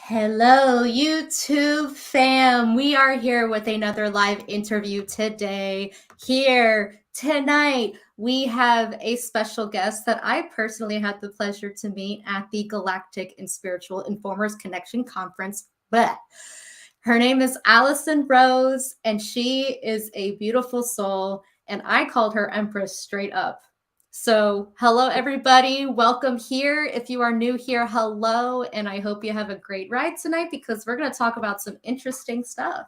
Hello, YouTube fam. We are here with another live interview today. Here tonight, we have a special guest that I personally had the pleasure to meet at the Galactic and Spiritual Informers Connection Conference. But her name is Alison Rose, and she is a beautiful soul. And I called her Empress straight up. So hello, everybody. Welcome here. If you are new here, hello. And I hope you have a great ride tonight because we're going to talk about some interesting stuff.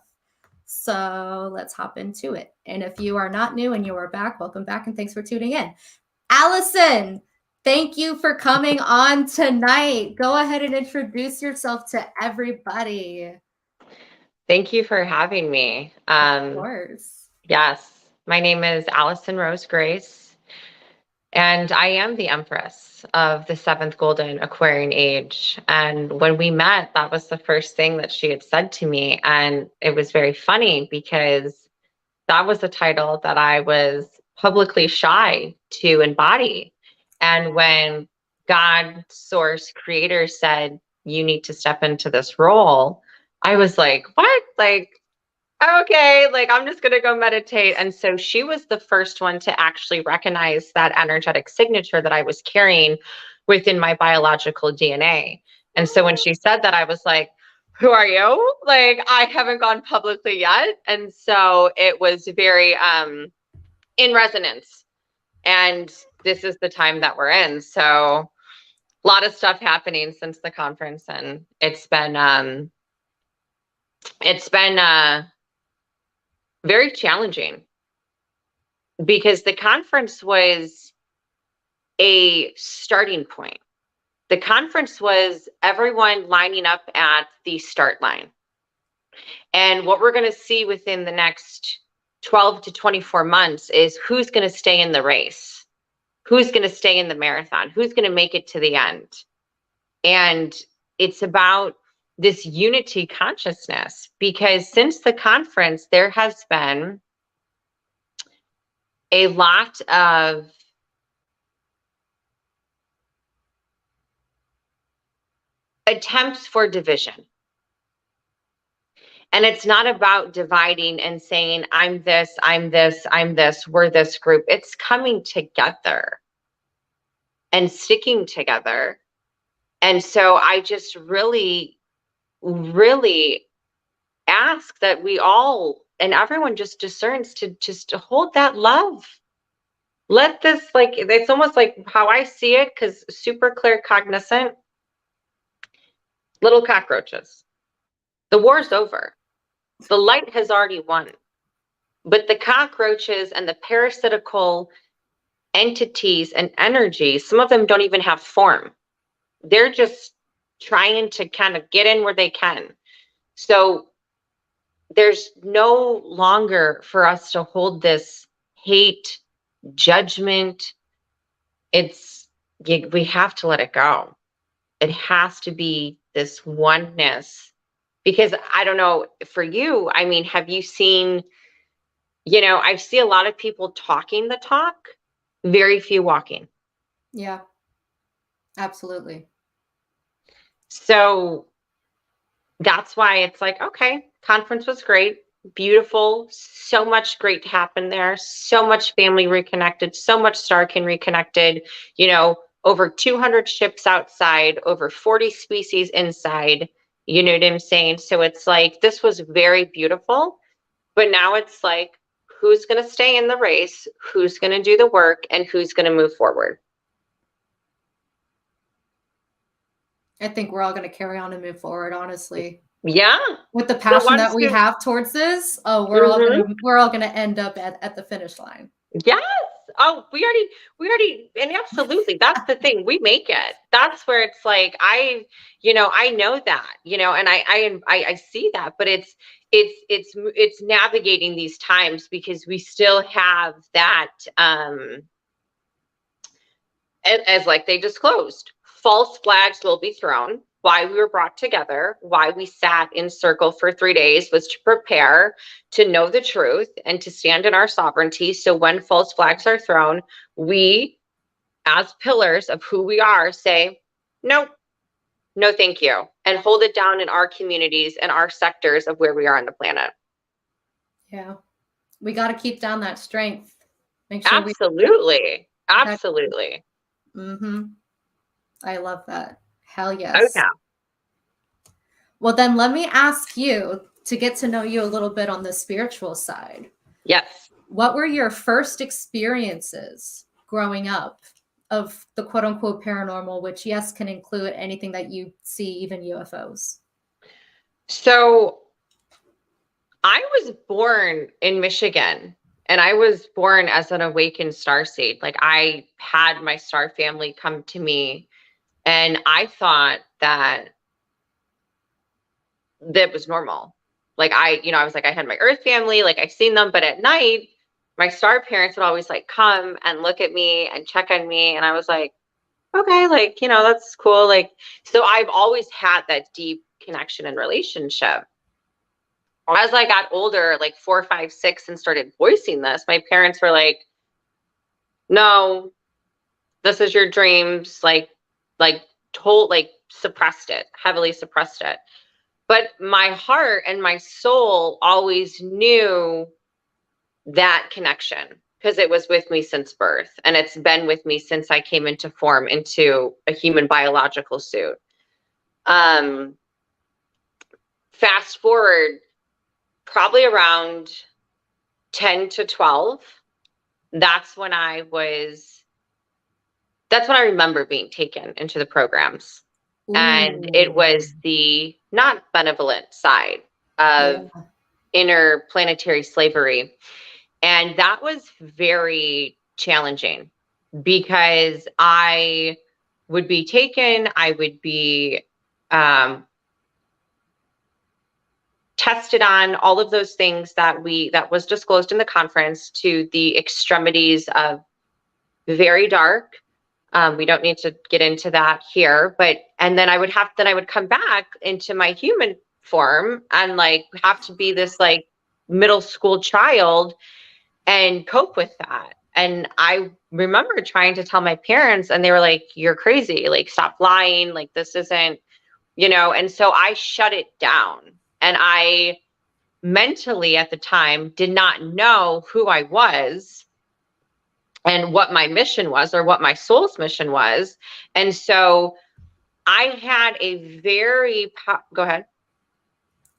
So let's hop into it. And if you are not new and you are back, welcome back and thanks for tuning in. Alison, thank you for coming on tonight. Go ahead and introduce yourself to everybody. Thank you for having me. Of course. Yes, my name is Alison Rose Grace, and I am the Empress of the 7th Golden Aquarian Age. And when we met, that was the first thing that she had said to me. And it was very funny because that was a title that I was publicly shy to embody. And when God, Source, Creator said, you need to step into this role, I was like, what? Like, okay, like I'm just going to go meditate. And so she was the first one to actually recognize that energetic signature that I was carrying within my biological DNA. And so when she said that, I was like, who are you? Like, I haven't gone publicly yet. And so it was very in resonance. And this is the time that we're in. So a lot of stuff happening since the conference, and it's been very challenging because the conference was a starting point. The conference was everyone lining up at the start line. And what we're going to see within the next 12 to 24 months is who's going to stay in the race, who's going to stay in the marathon, who's going to make it to the end. And it's about this unity consciousness, because since the conference, there has been a lot of attempts for division. And it's not about dividing and saying, I'm this, I'm this, I'm this, we're this group. It's coming together and sticking together. And so I just really ask that we all and everyone just discerns to just hold that love. Let this, like, it's almost like how I see it, because super clear cognizant, little cockroaches. The war's over. The light has already won. But the cockroaches and the parasitical entities and energies, some of them don't even have form. They're just trying to kind of get in where they can. So there's no longer for us to hold this hate, judgment. We have to let it go. It has to be this oneness. Because I don't know, for you, I mean, have you seen, I see a lot of people talking the talk, very few walking. Yeah, absolutely. So that's why it's like, okay, conference was great, beautiful, so much great happened there, so much family reconnected, so much Starkin reconnected, over 200 ships outside, over 40 species inside, you know what I'm saying? So it's like, this was very beautiful, but now it's like, who's going to stay in the race, who's going to do the work, and who's going to move forward? I think we're all going to carry on and move forward, honestly. Yeah. With the passion that we have towards this, we're all going to end up at the finish line. Yes. Oh, we already, and absolutely, that's the thing. We make it. That's where it's like, I know that, and I see that, but it's navigating these times, because we still have that, as like they disclosed, false flags will be thrown. Why we were brought together, why we sat in circle for 3 days, was to prepare to know the truth and to stand in our sovereignty. So when false flags are thrown, we, as pillars of who we are, say, nope, no thank you, and hold it down in our communities and our sectors of where we are on the planet. Yeah. We got to keep down that strength. Make sure Absolutely. Absolutely. Mm-hmm. I love that. Hell yes. Oh, yeah. Well, then let me ask you to get to know you a little bit on the spiritual side. Yes. What were your first experiences growing up of the quote unquote paranormal, which, yes, can include anything that you see, even UFOs? So I was born in Michigan, and I was born as an awakened starseed. Like, I had my star family come to me, and I thought that was normal. Like, I was like, I had my earth family, like I've seen them, but at night, my star parents would always like come and look at me and check on me. And I was like, okay, like, that's cool. Like, so I've always had that deep connection and relationship. As I got older, like 4, 5, 6, and started voicing this, my parents were like, no, this is your dreams. Like suppressed it, heavily suppressed it. But my heart and my soul always knew that connection, because it was with me since birth, and it's been with me since I came into form into a human biological suit. Fast forward probably around 10 to 12, that's when I remember being taken into the programs. Ooh. And it was the not benevolent side of interplanetary slavery. And that was very challenging, because I would be taken, I would be tested on all of those things that was disclosed in the conference, to the extremities of very dark. We don't need to get into that here, and then I would come back into my human form and like have to be this like middle school child and cope with that. And I remember trying to tell my parents, and they were like, you're crazy, like stop lying, like this isn't, and so I shut it down. And I mentally at the time did not know who I was and what my mission was, or what my soul's mission was. And so I had a very go ahead.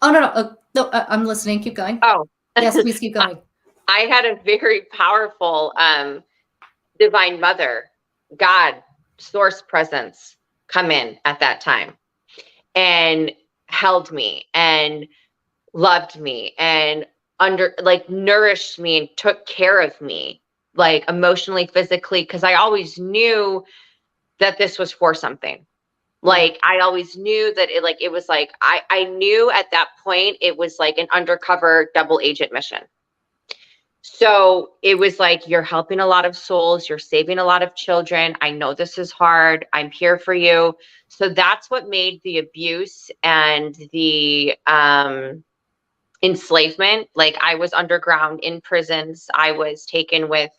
Oh, no, I'm listening. Keep going. Oh, yes, please keep going. I had a very powerful divine mother, God, source presence come in at that time and held me and loved me and nourished me and took care of me, like emotionally, physically, because I always knew that this was for something. Like I always knew that it was like I knew at that point it was like an undercover double agent mission. So it was like, you're helping a lot of souls, you're saving a lot of children. I know this is hard. I'm here for you. So that's what made the abuse and the enslavement. Like I was underground in prisons. I was taken with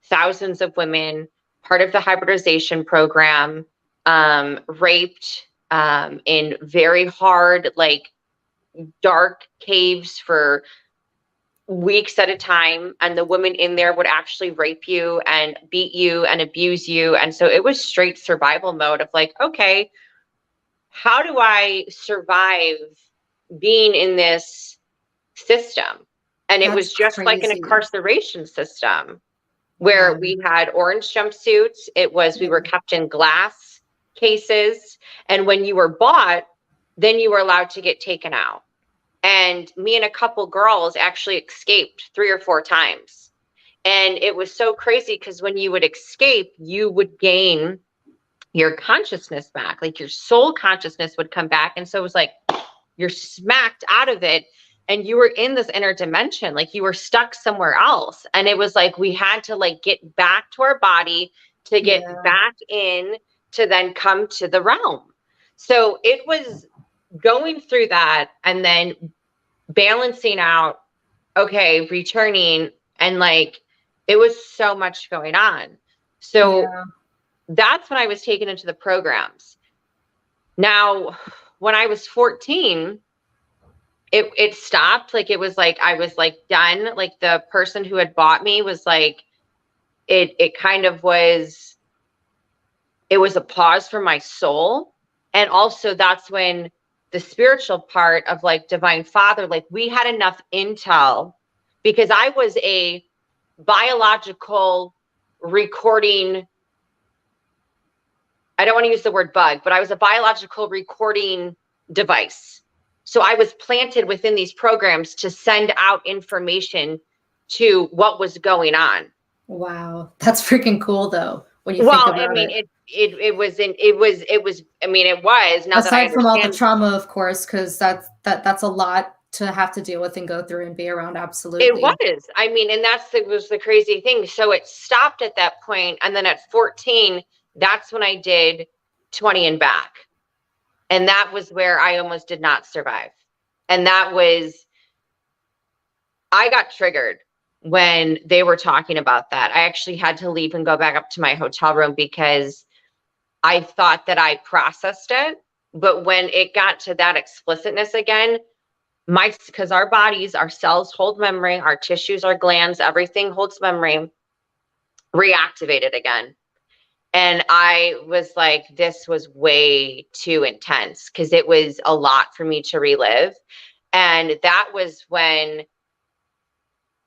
thousands of women, part of the hybridization program, raped in very hard, like dark caves for weeks at a time, and the women in there would actually rape you and beat you and abuse you. And so it was straight survival mode of like, okay, how do I survive being in this system? And it was just crazy. like an incarceration system where we had orange jumpsuits. It was, we were kept in glass cases, and when you were bought, then you were allowed to get taken out. And me and a couple girls actually escaped 3 or 4 times. And it was so crazy, because when you would escape, you would gain your consciousness back. Like your soul consciousness would come back. And so it was like, you're smacked out of it and you were in this inner dimension. Like you were stuck somewhere else. And it was like, we had to like get back to our body to get back in to then come to the realm. So it was going through that and then balancing out, okay, returning, and like it was so much going on. So that's when I was taken into the programs. Now, when I was 14, it stopped. Like, it was like, I was like done. Like, the person who had bought me was like, it kind of was, it was a pause for my soul. And also that's when the spiritual part of like Divine Father, like we had enough intel, because I was a biological recording, I don't want to use the word bug, but I was a biological recording device. So I was planted within these programs to send out information to what was going on. Wow. That's freaking cool though, when you think Well, about I mean, it. it was I mean, it was, now that I Aside from all the understand, trauma, of course, because that's a lot to have to deal with and go through and be around. it Absolutely. was. I mean, and was the crazy thing. So it stopped at that point, and then at 14, that's when I did 20 and back. And that was where I almost did not survive. And that was, I got triggered when they were talking about that. I actually had to leave and go back up to my hotel room because I thought that I processed it. But when it got to that explicitness again, because our bodies, our cells hold memory, our tissues, our glands, everything holds memory, reactivated again. And I was like, this was way too intense, because it was a lot for me to relive. And that was when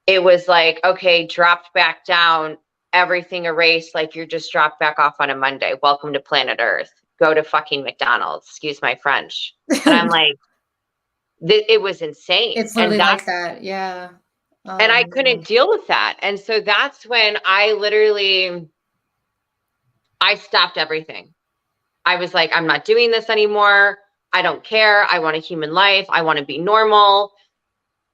it was like, okay, dropped back down, everything erased, like you're just dropped back off on a Monday. Welcome to planet Earth. Go to fucking McDonald's. Excuse my French. And I'm like, it was insane. It's literally like that. Yeah. And I Man. couldn't deal with that. And so that's when I stopped everything. I was like, I'm not doing this anymore. I don't care. I want a human life. I want to be normal.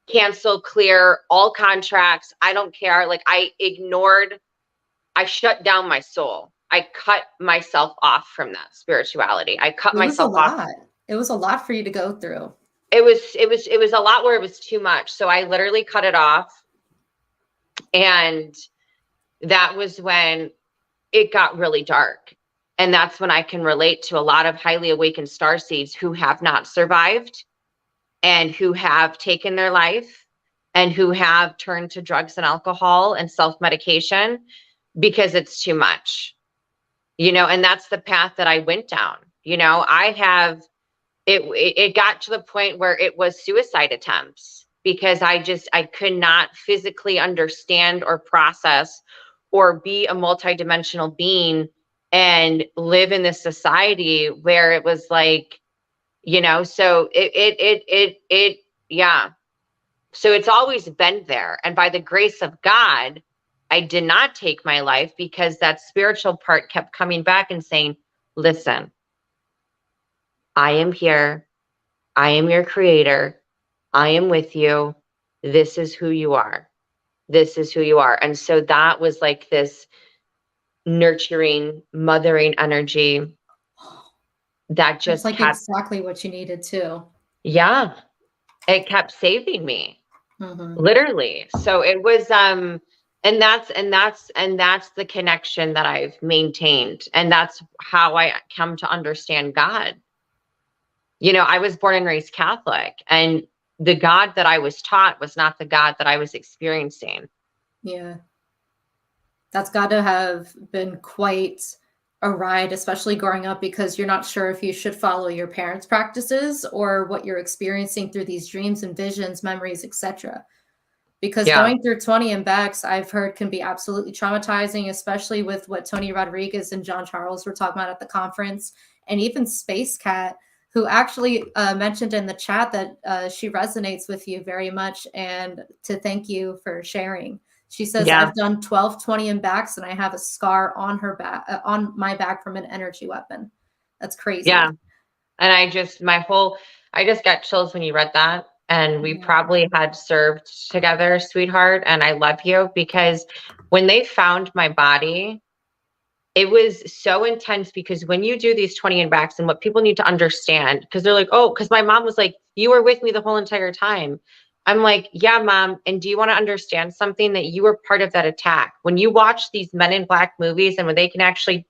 Cancel, clear all contracts. I don't care. Like, I shut down my soul. I cut myself off from that spirituality. I cut It was a myself off. lot. It was a lot for you to go through. It was a lot where it was too much. So I literally cut it off. And that was when it got really dark. And that's when I can relate to a lot of highly awakened starseeds who have not survived, and who have taken their life, and who have turned to drugs and alcohol and self-medication because it's too much, and that's the path that I went down. It got to the point where it was suicide attempts, because I could not physically understand or process or be a multidimensional being and live in this society where it was like, so yeah. So it's always been there. And by the grace of God, I did not take my life, because that spiritual part kept coming back and saying, listen, I am here. I am your creator. I am with you. This is who you are. This is who you are. And so that was like this nurturing, mothering energy that It's just like kept, exactly what you needed too. yeah, it kept saving me, literally. So it was, and that's the connection that I've maintained. And that's how I come to understand God. I was born and raised Catholic, and the God that I was taught was not the God that I was experiencing. Yeah. That's got to have been quite a ride, especially growing up, because you're not sure if you should follow your parents' practices or what you're experiencing through these dreams and visions, memories, etc. Because going through 20 and backs, I've heard, can be absolutely traumatizing, especially with what Tony Rodriguez and John Charles were talking about at the conference, and even Space Cat, who actually mentioned in the chat that she resonates with you very much, and to thank you for sharing. She says, I've done 12, 20 and backs, and I have a scar on her back, on my back, from an energy weapon. That's crazy. Yeah. And I just got chills when you read that. And we probably had served together, sweetheart. And I love you, because when they found my body, it was so intense, because when you do these 20 and backs, and what people need to understand, because they're like, oh, because my mom was like, you were with me the whole entire time. I'm like, yeah, Mom. And do you want to understand something? That you were part of that attack. When you watch these Men in Black movies, and when they can actually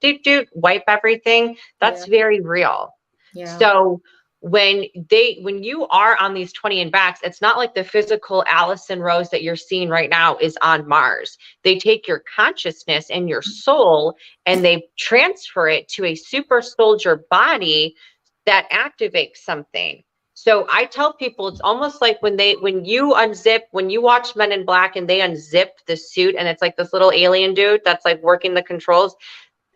wipe everything, that's very real. Yeah. So when you are on these 20 and backs, it's not like the physical Alison Rose that you're seeing right now is on Mars. They take your consciousness and your soul and they transfer it to a super soldier body that activates something. So I tell people it's almost like when you watch Men in Black and they unzip the suit and it's like this little alien dude that's like working the controls.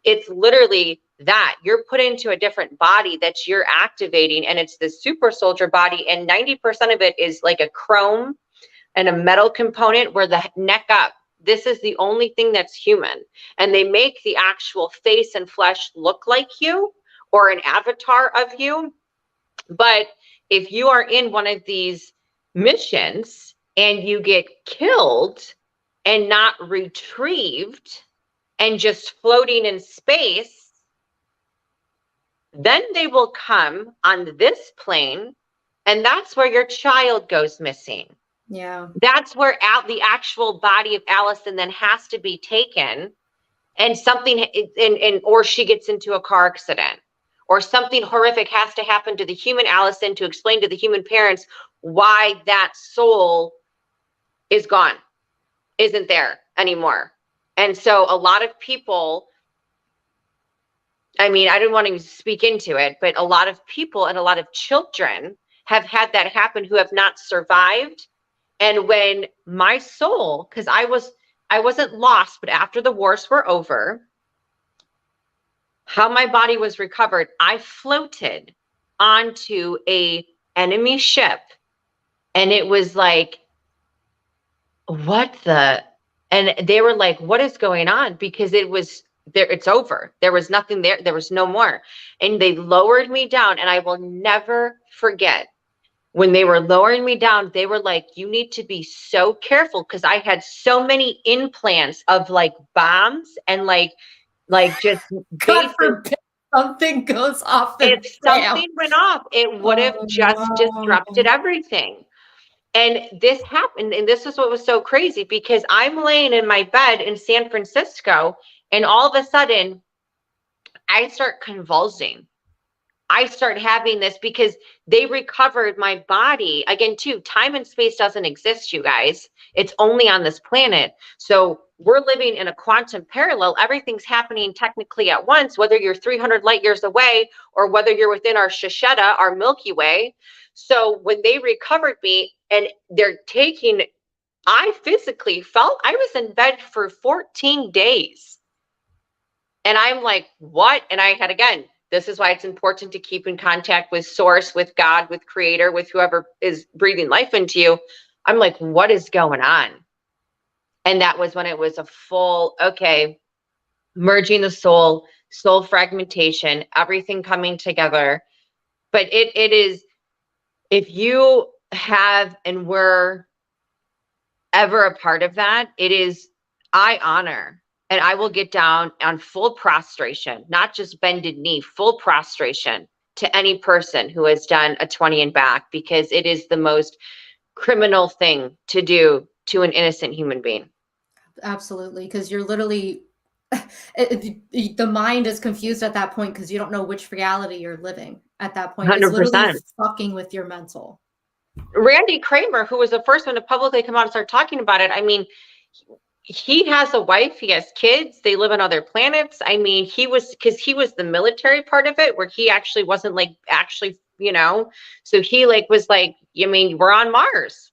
It's literally that you're put into a different body that you're activating, and it's the super soldier body, and 90% of it is like a chrome and a metal component where the neck up, this is the only thing that's human, and they make the actual face and flesh look like you or an avatar of you. But if you are in one of these missions and you get killed and not retrieved and just floating in space, then they will come on this plane, and that's where your child goes missing. Yeah. That's where the actual body of Allison then has to be taken, and or she gets into a car accident, or something horrific has to happen to the human Allison to explain to the human parents why that soul is gone, isn't there anymore. And so a lot of people, I mean, I don't want to speak into it, but a lot of people and a lot of children have had that happen who have not survived. And when my soul, because I wasn't lost, but after the wars were over, how my body was recovered, I floated onto a enemy ship, and it was like, what the, and they were like, what is going on? Because it was there, it's over. There was nothing there. There was no more. And they lowered me down, and I will never forget when they were lowering me down, they were like, you need to be so careful, because I had so many implants of like bombs and like just God basic. forbid something goes off the If something went off, it would have Oh, just disrupted no. everything. And this happened, and this is what was so crazy, because I'm laying in my bed in San Francisco, and all of a sudden I start convulsing. I start having this because they recovered my body. Again, too, time and space doesn't exist, you guys. It's only on this planet. So we're living in a quantum parallel. Everything's happening technically at once, whether you're 300 light years away or whether you're within our Shisheta, our Milky Way. So when they recovered me and they're taking, I physically felt I was in bed for 14 days. And I'm like, what? And I had, again, this is why it's important to keep in contact with source, with God, with creator, with whoever is breathing life into you. I'm like, what is going on? And that was when it was a full, okay, merging the soul fragmentation, everything coming together. But it is, if you have and were ever a part of that, it is, I honor, and I will get down on full prostration, not just bended knee, full prostration to any person who has done a 20 and back, because it is the most criminal thing to do to an innocent human being. Absolutely, because you're literally the mind is confused at that point because you don't know which reality you're living at that point. It's literally 100%. fucking with your mental. Randy Kramer, who was the first one to publicly come out and start talking about it, I mean, he has a wife, he has kids, they live on other planets. I mean, he was the military part of it, where he actually wasn't like actually, so he like was like, I mean, we're on Mars.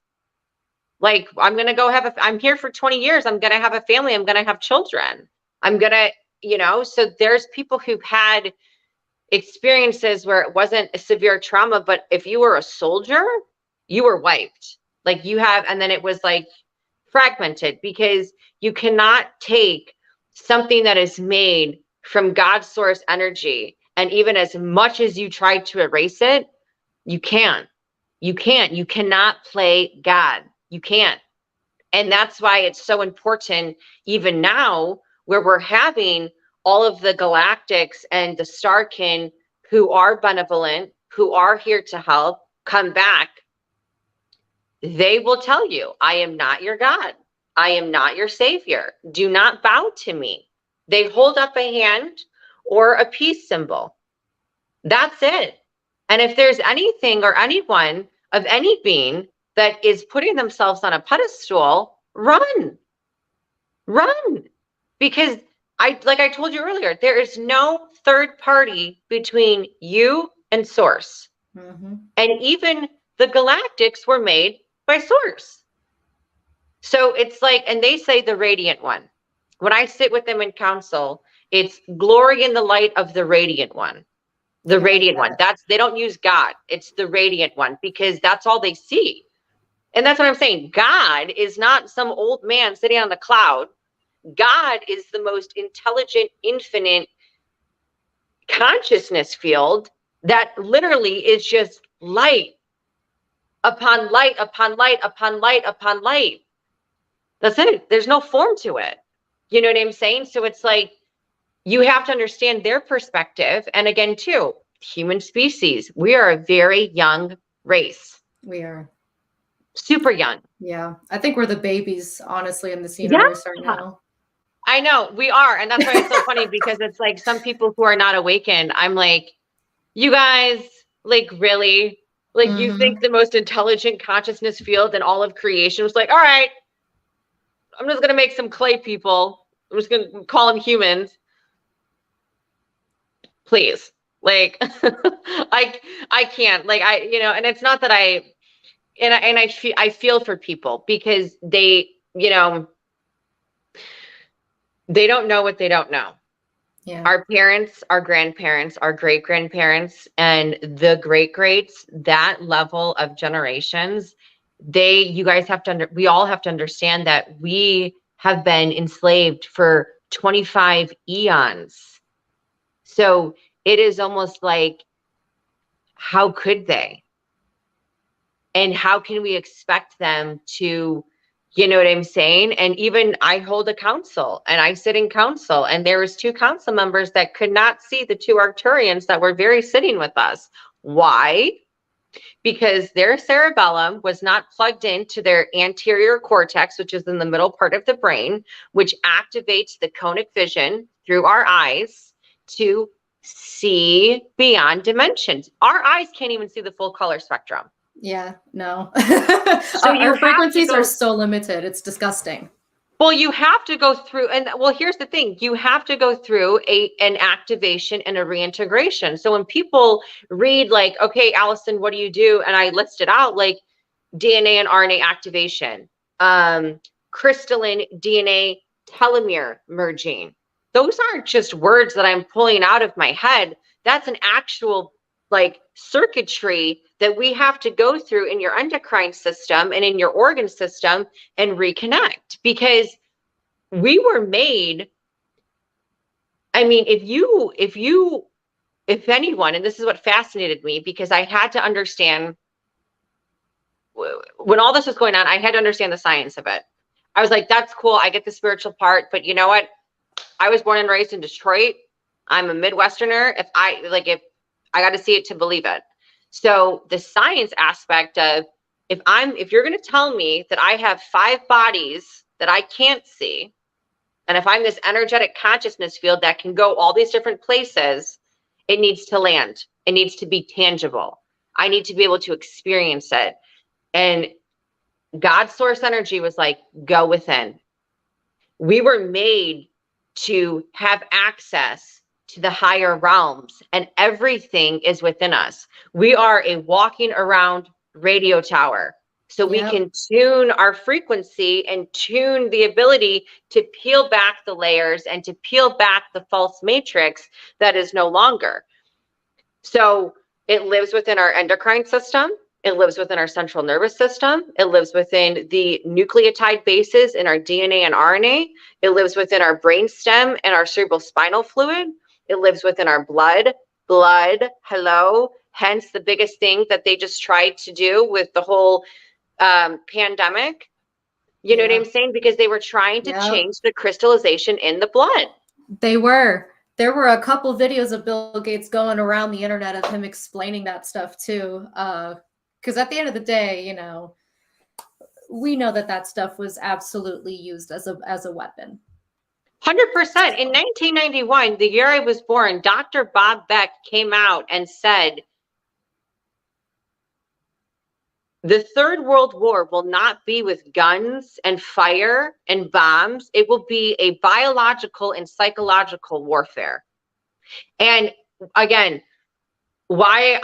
Like, I'm gonna go I'm here for 20 years. I'm gonna have a family. I'm gonna have children. I'm gonna, so there's people who've had experiences where it wasn't a severe trauma, but if you were a soldier, you were wiped. Like and then it was like fragmented, because you cannot take something that is made from God's source energy, and even as much as you try to erase it, you cannot play God. You can't. And that's why it's so important, even now, where we're having all of the galactics and the Starkin who are benevolent, who are here to help, come back. They will tell you, I am not your God. I am not your savior. Do not bow to me. They hold up a hand or a peace symbol. That's it. And if there's anything or anyone of any being that is putting themselves on a pedestal, run, because like I told you earlier, there is no third party between you and source. And even the galactics were made by source. So it's like, and they say the radiant one. When I sit with them in council, it's glory in the light of the radiant one. The radiant one. They don't use God. It's the radiant one, because that's all they see. And that's what I'm saying. God is not some old man sitting on the cloud. God is the most intelligent, infinite consciousness field that literally is just light upon light upon light upon light upon light. That's it. There's no form to it. You know what I'm saying? So it's like, you have to understand their perspective. And again, too, human species, we are a very young race. We are. Super young. Yeah. I think we're the babies, honestly, in this universe right now. I know we are. And that's why it's so funny, because it's like some people who are not awakened, I'm like, you guys, like, really? Like, you think the most intelligent consciousness field in all of creation was like, all right, I'm just going to make some clay people. I'm just going to call them humans. Please. Like, I can't, like, and it's not that I feel for people, because they, they don't know what they don't know. Yeah. Our parents, our grandparents, our great-grandparents, and the great-greats, that level of generations, you guys have to, we all have to understand that we have been enslaved for 25 eons. So it is almost like, how could they? And how can we expect them to, you know what I'm saying? And even I hold a council, and I sit in council, and there was 2 council members that could not see the 2 Arcturians that were very sitting with us. Why? Because their cerebellum was not plugged into their anterior cortex, which is in the middle part of the brain, which activates the conic vision through our eyes to see beyond dimensions. Our eyes can't even see the full color spectrum. Yeah, no. So our frequencies are so limited. It's disgusting. Well, you have to go through, and well, here's the thing. You have to go through an activation and a reintegration. So when people read like, okay, Alison, what do you do? And I list it out, like DNA and RNA activation, crystalline DNA telomere merging. Those aren't just words that I'm pulling out of my head. That's an actual like circuitry that we have to go through in your endocrine system and in your organ system and reconnect, because we were made. I mean, if anyone, and this is what fascinated me, because I had to understand when all this was going on, I had to understand the science of it. I was like, that's cool. I get the spiritual part, but you know what? I was born and raised in Detroit. I'm a Midwesterner. If I got to see it to believe it. So the science aspect of, if you're going to tell me that I have 5 bodies that I can't see, and if I'm this energetic consciousness field that can go all these different places, it needs to land. It needs to be tangible. I need to be able to experience it. And God's source energy was like, go within. We were made to have access to the higher realms, and everything is within us. We are a walking around radio tower. So we can tune our frequency and tune the ability to peel back the layers and to peel back the false matrix that is no longer. So it lives within our endocrine system. It lives within our central nervous system. It lives within the nucleotide bases in our DNA and RNA. It lives within our brain stem and our cerebral spinal fluid. It lives within our blood. Hello. Hence the biggest thing that they just tried to do with the whole pandemic. You know what I'm saying? Because they were trying to change the crystallization in the blood. They were. There were a couple videos of Bill Gates going around the internet of him explaining that stuff too. Because at the end of the day, we know that stuff was absolutely used as a weapon. 100%. In 1991, the year I was born, Dr. Bob Beck came out and said, The Third World War will not be with guns and fire and bombs. It will be a biological and psychological warfare. And again, why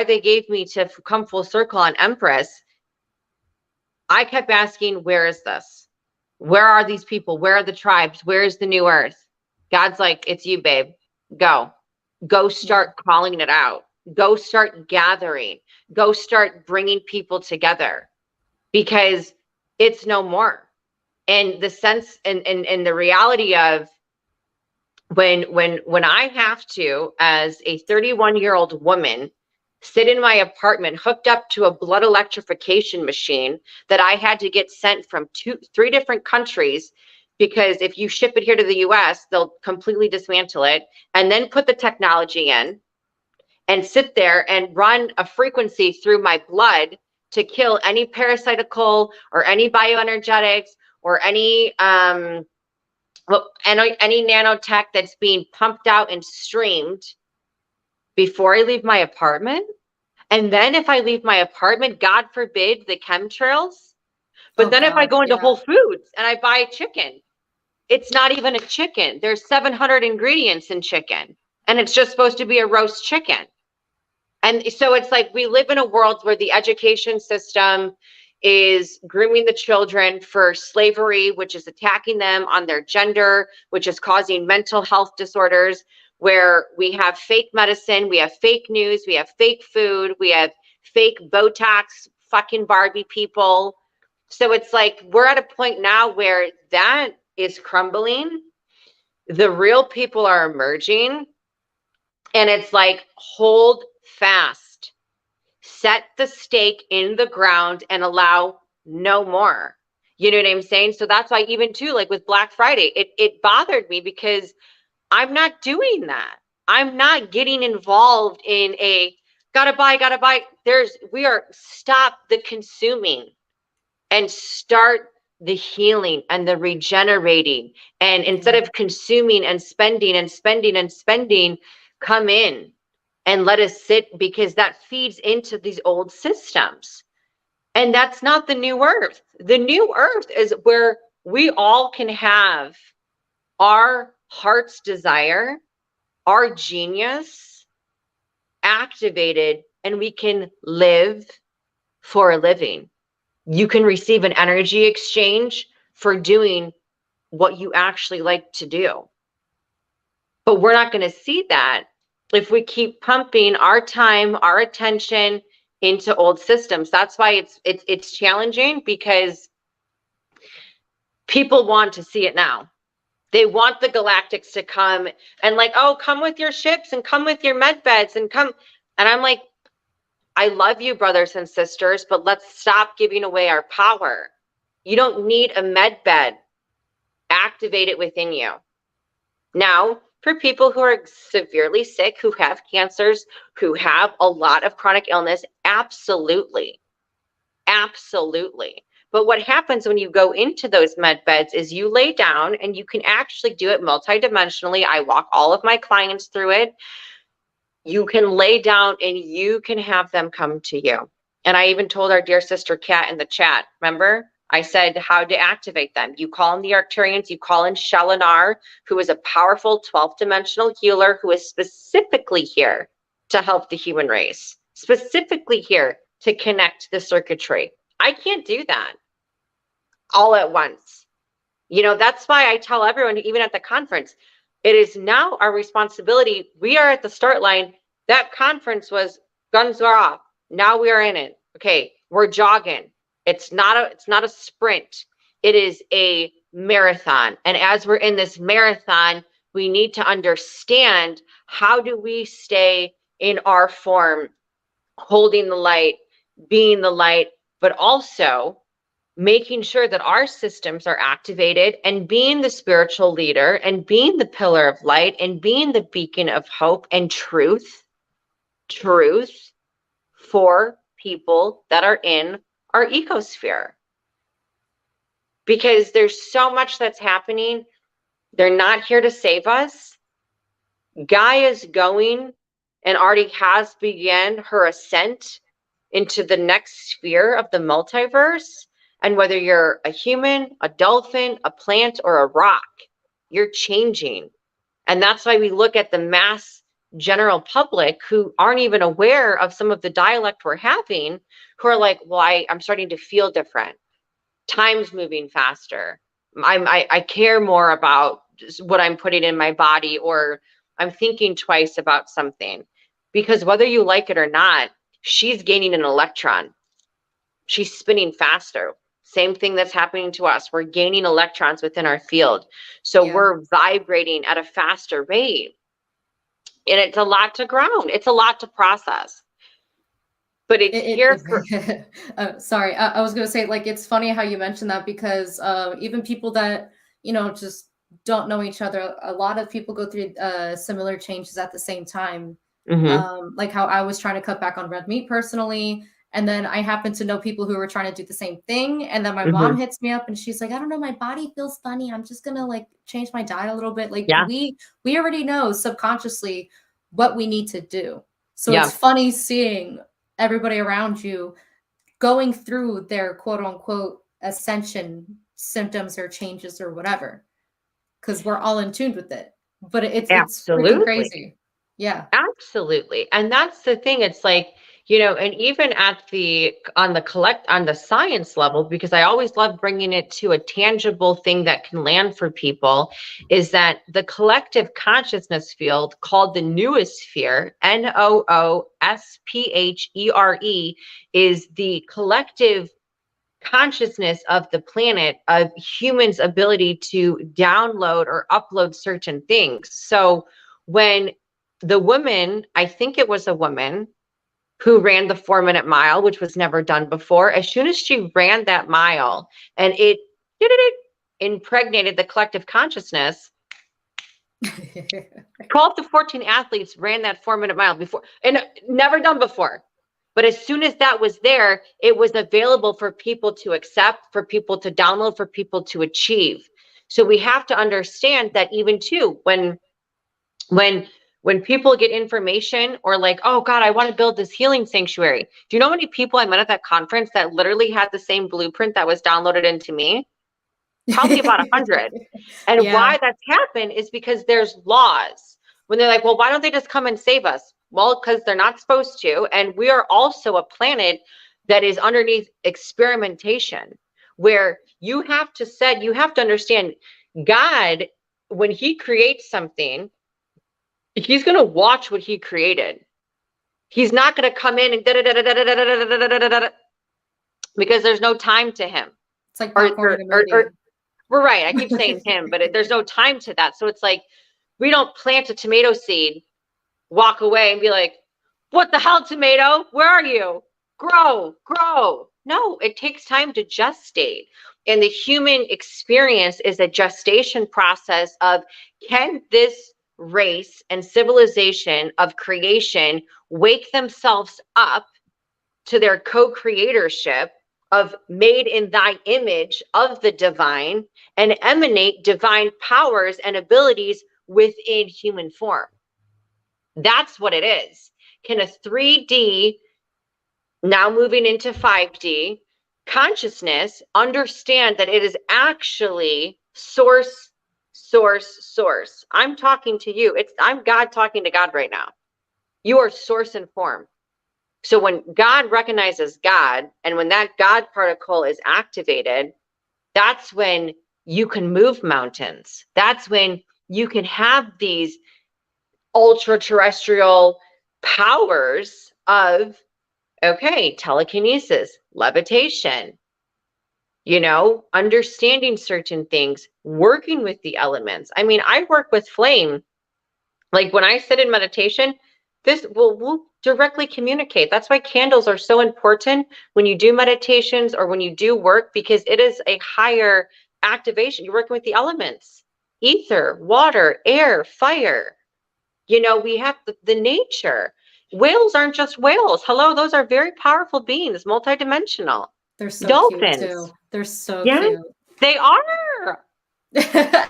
they gave me to come full circle on Empress, I kept asking, where is this? Where are these people? Where are the tribes? Where is the new earth? God's like, it's you, babe. Go start calling it out. Go start gathering. Go start bringing people together, because it's no more. And the sense and the reality of when I have to, as a 31-year-old woman, sit in my apartment hooked up to a blood electrification machine that I had to get sent from 3 different countries, because if you ship it here to the US, they'll completely dismantle it and then put the technology in, and sit there and run a frequency through my blood to kill any parasitical or any bioenergetics or any nanotech that's being pumped out and streamed before I leave my apartment. And then if I leave my apartment, God forbid, the chemtrails. But then if I go into Whole Foods and I buy chicken, it's not even a chicken. There's 700 ingredients in chicken, and it's just supposed to be a roast chicken. And so it's like we live in a world where the education system is grooming the children for slavery, which is attacking them on their gender, which is causing mental health disorders, where we have fake medicine, we have fake news, we have fake food, we have fake Botox fucking Barbie people. So it's like we're at a point now where that is crumbling. The real people are emerging. And it's like, hold fast, set the stake in the ground and allow no more. You know what I'm saying? So that's why even too, like with Black Friday, it bothered me, because I'm not doing that. I'm not getting involved in a gotta buy. Stop the consuming and start the healing and the regenerating. And instead of consuming and spending, come in and let us sit, because that feeds into these old systems. And that's not the new earth. The new earth is where we all can have our heart's desire, our genius activated, and we can live for a living. You can receive an energy exchange for doing what you actually like to do. But we're not going to see that if we keep pumping our time, our attention into old systems. That's why it's challenging, because people want to see it now. They want the galactics to come and like, oh, come with your ships and come with your med beds and come. And I'm like, I love you, brothers and sisters, but let's stop giving away our power. You don't need a med bed. Activate it within you. Now, for people who are severely sick, who have cancers, who have a lot of chronic illness, absolutely. Absolutely. But what happens when you go into those med beds is you lay down, and you can actually do it multidimensionally. I walk all of my clients through it. You can lay down and you can have them come to you. And I even told our dear sister Kat in the chat, remember? I said how to activate them. You call in the Arcturians, you call in Shalinar, who is a powerful 12th dimensional healer who is specifically here to help the human race, specifically here to connect the circuitry. I can't do that all at once. You know, that's why I tell everyone, even at the conference, it is now our responsibility. We are at the start line. That conference was guns are off. Now we are in it. Okay, we're jogging. It's not a sprint. It is a marathon. And as we're in this marathon, we need to understand, how do we stay in our form, holding the light, being the light, but also making sure that our systems are activated, and being the spiritual leader, and being the pillar of light, and being the beacon of hope and truth for people that are in our ecosphere. Because there's so much that's happening. They're not here to save us. Gaia is going and already has begun her ascent into the next sphere of the multiverse. And whether you're a human, a dolphin, a plant, or a rock, you're changing. And that's why we look at the mass general public who aren't even aware of some of the dialect we're having, who are like, well, I'm starting to feel different. Time's moving faster. I care more about what I'm putting in my body, or I'm thinking twice about something. Because whether you like it or not, she's gaining an electron. She's spinning faster. Same thing that's happening to us. We're gaining electrons within our field. So we're vibrating at a faster rate. And it's a lot to ground. It's a lot to process. But it's here for... sorry, I was going to say, like, it's funny how you mentioned that, because even people that, you know, just don't know each other, a lot of people go through similar changes at the same time. Like how I was trying to cut back on red meat personally. And then I happen to know people who were trying to do the same thing. And then my mom hits me up and she's like, I don't know, my body feels funny. I'm just going to like change my diet a little bit. Like we already know subconsciously what we need to do. So it's funny seeing everybody around you going through their quote unquote ascension symptoms or changes or whatever, because we're all in tune with it. But it's freaking crazy. Yeah, absolutely. And that's the thing. It's like, you know, and even on the science level, because I always love bringing it to a tangible thing that can land for people, is that the collective consciousness field called the noosphere, noosphere, is the collective consciousness of the planet, of humans' ability to download or upload certain things. So when the woman, I think it was a woman who ran the 4-minute mile, which was never done before, as soon as she ran that mile and it impregnated the collective consciousness, 12 to 14 athletes ran that 4-minute mile before, and never done before. But as soon as that was there, it was available for people to accept, for people to download, for people to achieve. So we have to understand that even too, when people get information or like, oh God, I want to build this healing sanctuary. Do you know how many people I met at that conference that literally had the same blueprint that was downloaded into me? Probably about 100. And why that's happened is because there's laws. When they're like, well, why don't they just come and save us? Well, because they're not supposed to. And we are also a planet that is underneath experimentation, where you have to understand God, when he creates something, he's going to watch what he created. He's not going to come in and because there's no time to him. It's like popcorn in a movie. We're right. I keep saying him, but there's no time to that. So it's like, we don't plant a tomato seed, walk away and be like, what the hell, tomato? Where are you? Grow. No, it takes time to gestate. And the human experience is a gestation process of, can this race and civilization of creation wake themselves up to their co-creatorship of made in thy image of the divine and emanate divine powers and abilities within human form? That's what it is. Can a 3D, now moving into 5D consciousness, understand that it is actually source? I'm talking to you. I'm God talking to God right now. You are source and form. So when God recognizes God, and when that God particle is activated, that's when you can move mountains. That's when you can have these ultra terrestrial powers of, okay, telekinesis, levitation, you know, understanding certain things, working with the elements. I mean, I work with flame. Like when I sit in meditation, this will directly communicate. That's why candles are so important when you do meditations or when you do work, because it is a higher activation. You're working with the elements, ether, water, air, fire. You know, we have the nature. Whales aren't just whales. Hello, those are very powerful beings, multidimensional. They're so dolphins. Cute too. They're so cute. They are. I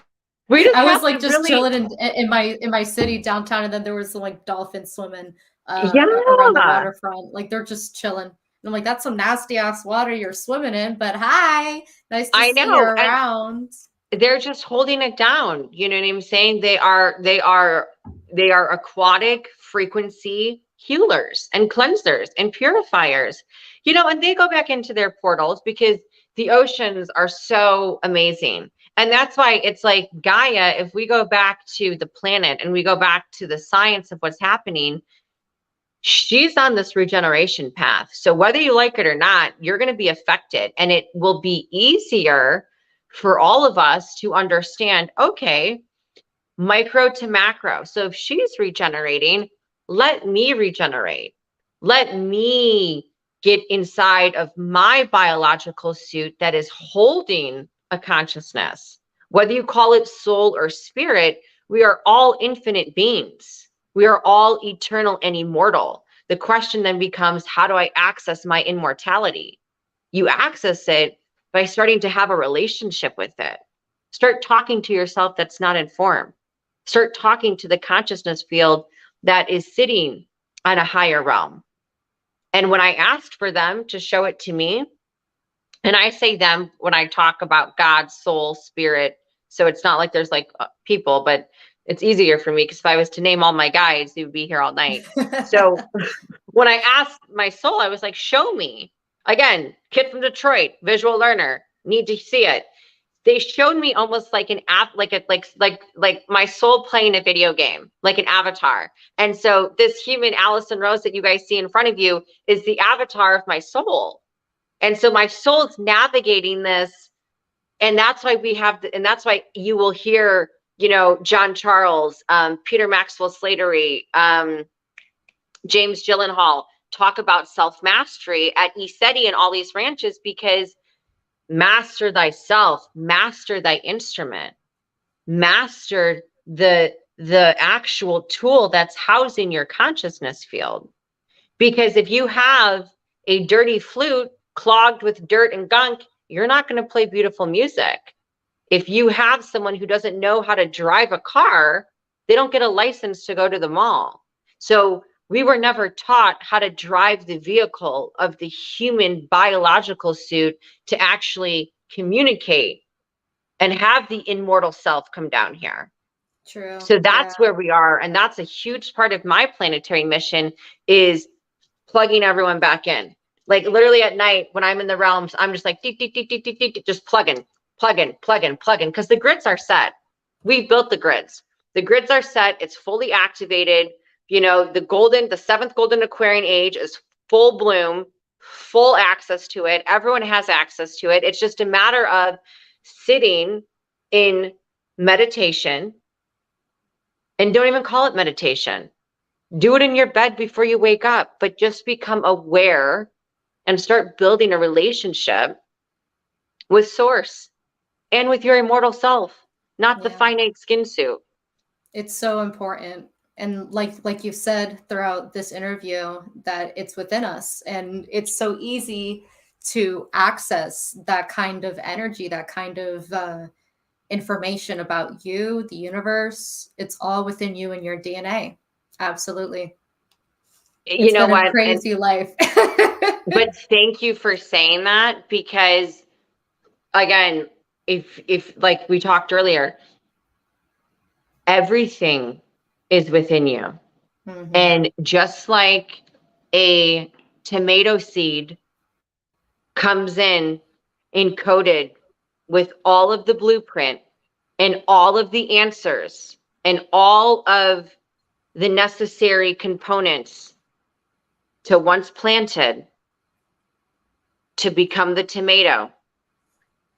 was like just chilling in my city downtown, and then there was like dolphins swimming around the waterfront. Like they're just chilling. I'm like, that's some nasty ass water you're swimming in, but hi, nice to I see you know. And around. they're just holding it down. You know what I'm saying? They are aquatic frequency healers and cleansers and purifiers. You know, and they go back into their portals because the oceans are so amazing. And that's why it's like Gaia, if we go back to the planet and we go back to the science of what's happening, she's on this regeneration path. So whether you like it or not, you're going to be affected, and it will be easier for all of us to understand, okay, micro to macro. So if she's regenerating, let me regenerate. Let me get inside of my biological suit that is holding a consciousness. Whether you call it soul or spirit, we are all infinite beings. We are all eternal and immortal. The question then becomes, how do I access my immortality? You access it by starting to have a relationship with it. Start talking to yourself that's not informed. Start talking to the consciousness field that is sitting on a higher realm. And when I asked for them to show it to me, and I say them when I talk about God, soul, spirit, so it's not like there's like people, but it's easier for me because if I was to name all my guides, they would be here all night. So when I asked my soul, I was like, show me. Again, kid from Detroit, visual learner, need to see it. They showed me almost like an app, like my soul playing a video game, like an avatar. And so this human Alison Rose that you guys see in front of you is the avatar of my soul. And so my soul's navigating this, and that's why we have, and that's why you will hear, you know, John Charles, Peter Maxwell Slattery, James Gyllenhaal talk about self-mastery at ESETI and all these ranches, because master thyself, master thy instrument, master the actual tool that's housing your consciousness field. Because if you have a dirty flute clogged with dirt and gunk, you're not going to play beautiful music. If you have someone who doesn't know how to drive a car, they don't get a license to go to the mall. So we were never taught how to drive the vehicle of the human biological suit to actually communicate and have the immortal self come down here. True. So that's where we are. And that's a huge part of my planetary mission, is plugging everyone back in. Like literally at night when I'm in the realms, I'm just like, deep, deep, deep, deep, deep, deep, just plugging, because the grids are set. We built the grids. The grids are set. It's fully activated. You know, the seventh golden Aquarian age is full bloom, full access to it. Everyone has access to it. It's just a matter of sitting in meditation, and don't even call it meditation. Do it in your bed before you wake up, but just become aware and start building a relationship with source and with your immortal self, not the finite skin suit. It's so important. And like you said throughout this interview, that it's within us, and it's so easy to access that kind of energy, that kind of information about you, the universe. It's all within you and your DNA. Absolutely. You know what? A crazy life. But thank you for saying that, because again, if like we talked earlier, everything is within you. Mm-hmm. And just like a tomato seed comes in encoded with all of the blueprint and all of the answers and all of the necessary components to, once planted, to become the tomato,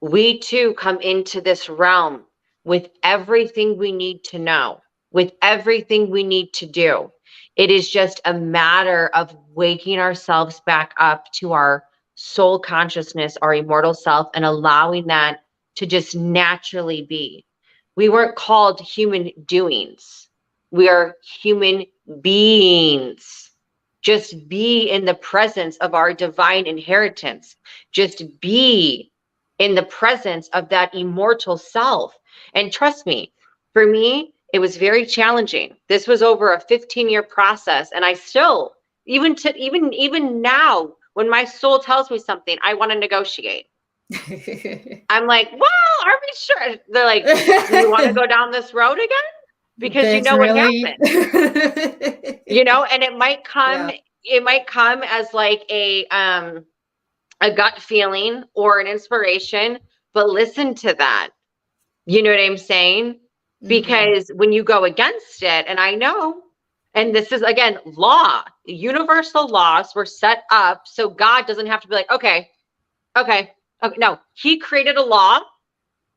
we too come into this realm with everything we need to know, with everything we need to do. It is just a matter of waking ourselves back up to our soul consciousness, our immortal self, and allowing that to just naturally be. We weren't called human doings. We are human beings. Just be in the presence of our divine inheritance. Just be in the presence of that immortal self. And trust me, for me, it was very challenging. This was over a 15-year process. And I still, even now, when my soul tells me something, I want to negotiate. I'm like, well, are we sure? They're like, do you want to go down this road again? Because you That's know what really happened, and it might come as like a gut feeling or an inspiration, but listen to that. You know what I'm saying? Because when you go against it, and I know, and this is again, law, universal laws were set up so God doesn't have to be like, okay. No, he created a law.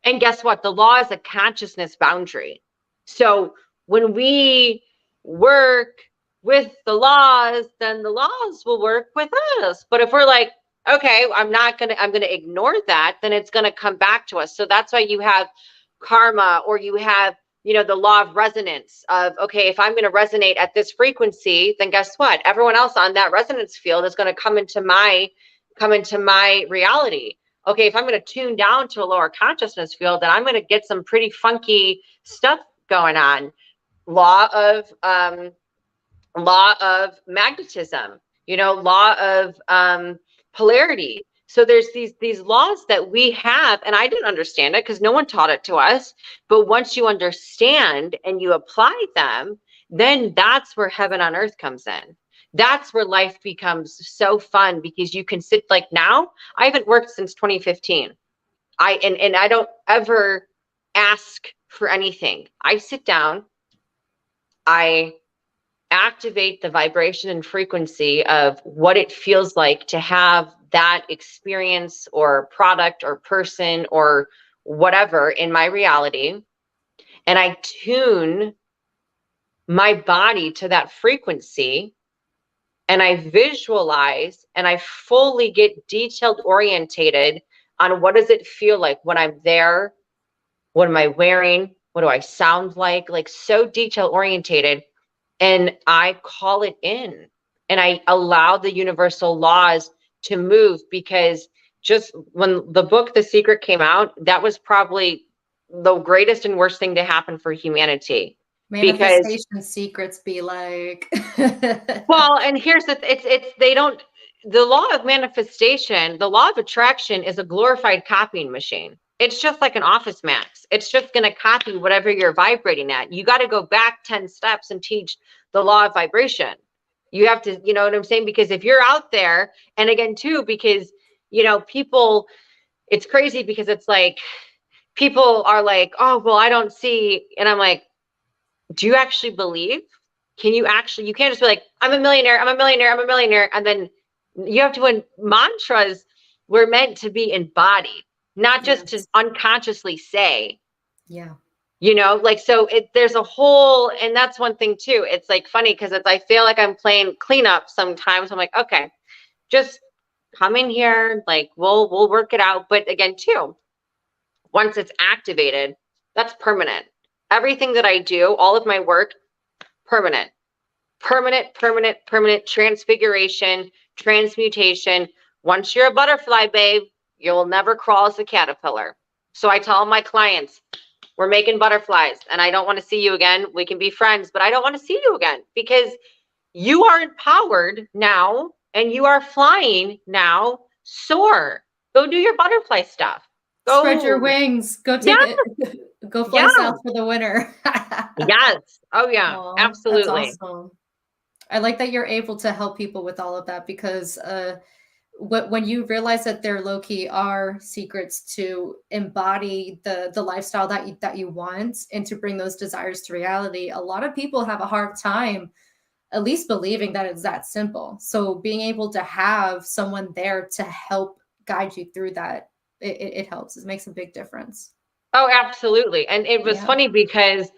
And guess what? The law is a consciousness boundary. So when we work with the laws, then the laws will work with us. But if we're like, okay, I'm going to ignore that, then it's going to come back to us. So that's why you have karma, or you have, the law of resonance of, okay, if I'm going to resonate at this frequency, then guess what? Everyone else on that resonance field is going to come into my reality. Okay, if I'm going to tune down to a lower consciousness field, then I'm going to get some pretty funky stuff going on. Law of magnetism, law of polarity. So there's these laws that we have, and I didn't understand it because no one taught it to us. But once you understand and you apply them, then that's where heaven on earth comes in. That's where life becomes so fun, because you can sit, like, now I haven't worked since 2015. And I don't ever ask for anything. I sit down, I activate the vibration and frequency of what it feels like to have that experience or product or person or whatever in my reality. And I tune my body to that frequency, and I visualize, and I fully get detailed orientated on what does it feel like when I'm there? What am I wearing? What do I sound like so detail orientated. And I call it in, and I allow the universal laws to move, because just when the book The Secret came out, that was probably the greatest and worst thing to happen for humanity. Manifestation secrets be like. Well, and here's the law of manifestation, the law of attraction is a glorified copying machine. It's just like an Office Max. It's just going to copy whatever you're vibrating at. You got to go back 10 steps and teach the law of vibration. You have to, you know what I'm saying? Because if you're out there, and again, too, because, people, it's crazy, because it's like, people are like, oh, well, I don't see. And I'm like, do you actually believe? You can't just be like, I'm a millionaire, I'm a millionaire, I'm a millionaire. And then you have to, when mantras were meant to be embodied, not just to unconsciously say. Yeah. So there's a whole, and that's one thing too. It's like funny, because I feel like I'm playing cleanup sometimes. I'm like, okay, just come in here. Like we'll work it out. But again, too, once it's activated, that's permanent. Everything that I do, all of my work, permanent transfiguration, transmutation. Once you're a butterfly, babe, you'll never crawl as a caterpillar. So I tell my clients, we're making butterflies, and I don't want to see you again. We can be friends, but I don't want to see you again, because you are empowered now and you are flying now. Soar. Go do your butterfly stuff. Go spread your wings. Go take it. Go fly south for the winter. Yes. Oh yeah. Aww, absolutely. That's awesome. I like that you're able to help people with all of that, because when you realize that there low-key are secrets to embody the lifestyle that you want, and to bring those desires to reality, a lot of people have a hard time at least believing that it's that simple. So being able to have someone there to help guide you through that, it helps. It makes a big difference. Oh, absolutely. And it was funny, because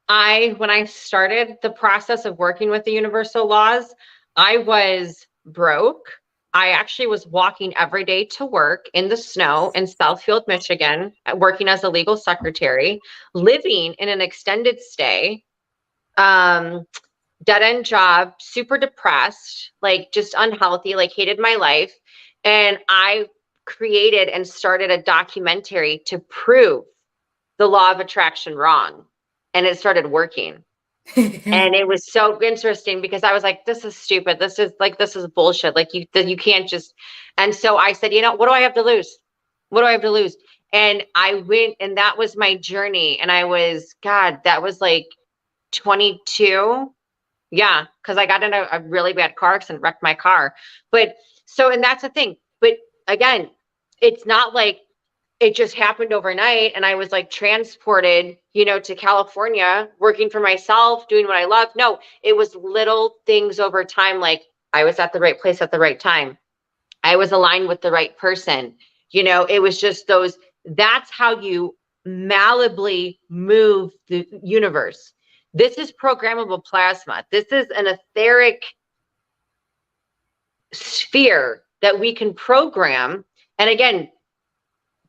when I started the process of working with the universal laws, I was broke. I actually was walking every day to work in the snow in Southfield, Michigan, working as a legal secretary, living in an extended stay, dead-end job, super depressed, like just unhealthy, like hated my life. And I created and started a documentary to prove the law of attraction wrong. And it started working. And it was so interesting because I was like, this is stupid. This is bullshit. Like you can't just. And so I said, what do I have to lose? What do I have to lose? And I went, and that was my journey. And God, that was like 22. Yeah. Cause I got in a really bad car accident, wrecked my car. But so, and that's the thing. But again, it's not like it just happened overnight and I was like transported, to California, working for myself, doing what I love. No, it was little things over time. Like I was at the right place at the right time. I was aligned with the right person. It was just that's how you malleably move the universe. This is programmable plasma. This is an etheric sphere that we can program. And again,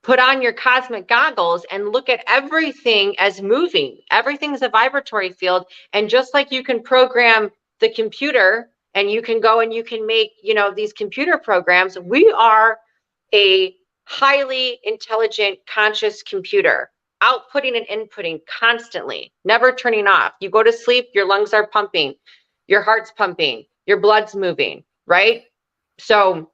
put on your cosmic goggles and look at everything as moving. Everything's a vibratory field. And just like you can program the computer and you can go and you can make, these computer programs, we are a highly intelligent, conscious computer, outputting and inputting constantly, never turning off. You go to sleep, your lungs are pumping, your heart's pumping, your blood's moving, right? So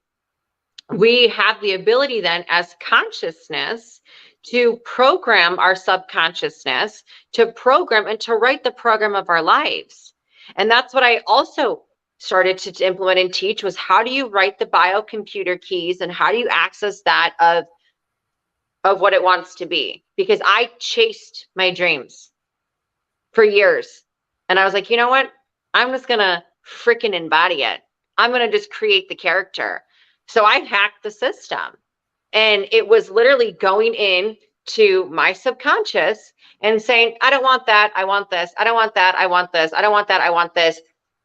we have the ability then as consciousness to program our subconsciousness, to program and to write the program of our lives. And that's what I also started to implement and teach, was how do you write the biocomputer keys and how do you access that of what it wants to be? Because I chased my dreams for years. And I was like, you know what? I'm just going to freaking embody it. I'm going to just create the character. So I hacked the system, and it was literally going in to my subconscious and saying, I don't want that. I want this. I don't want that. I want this. I don't want that. I want this.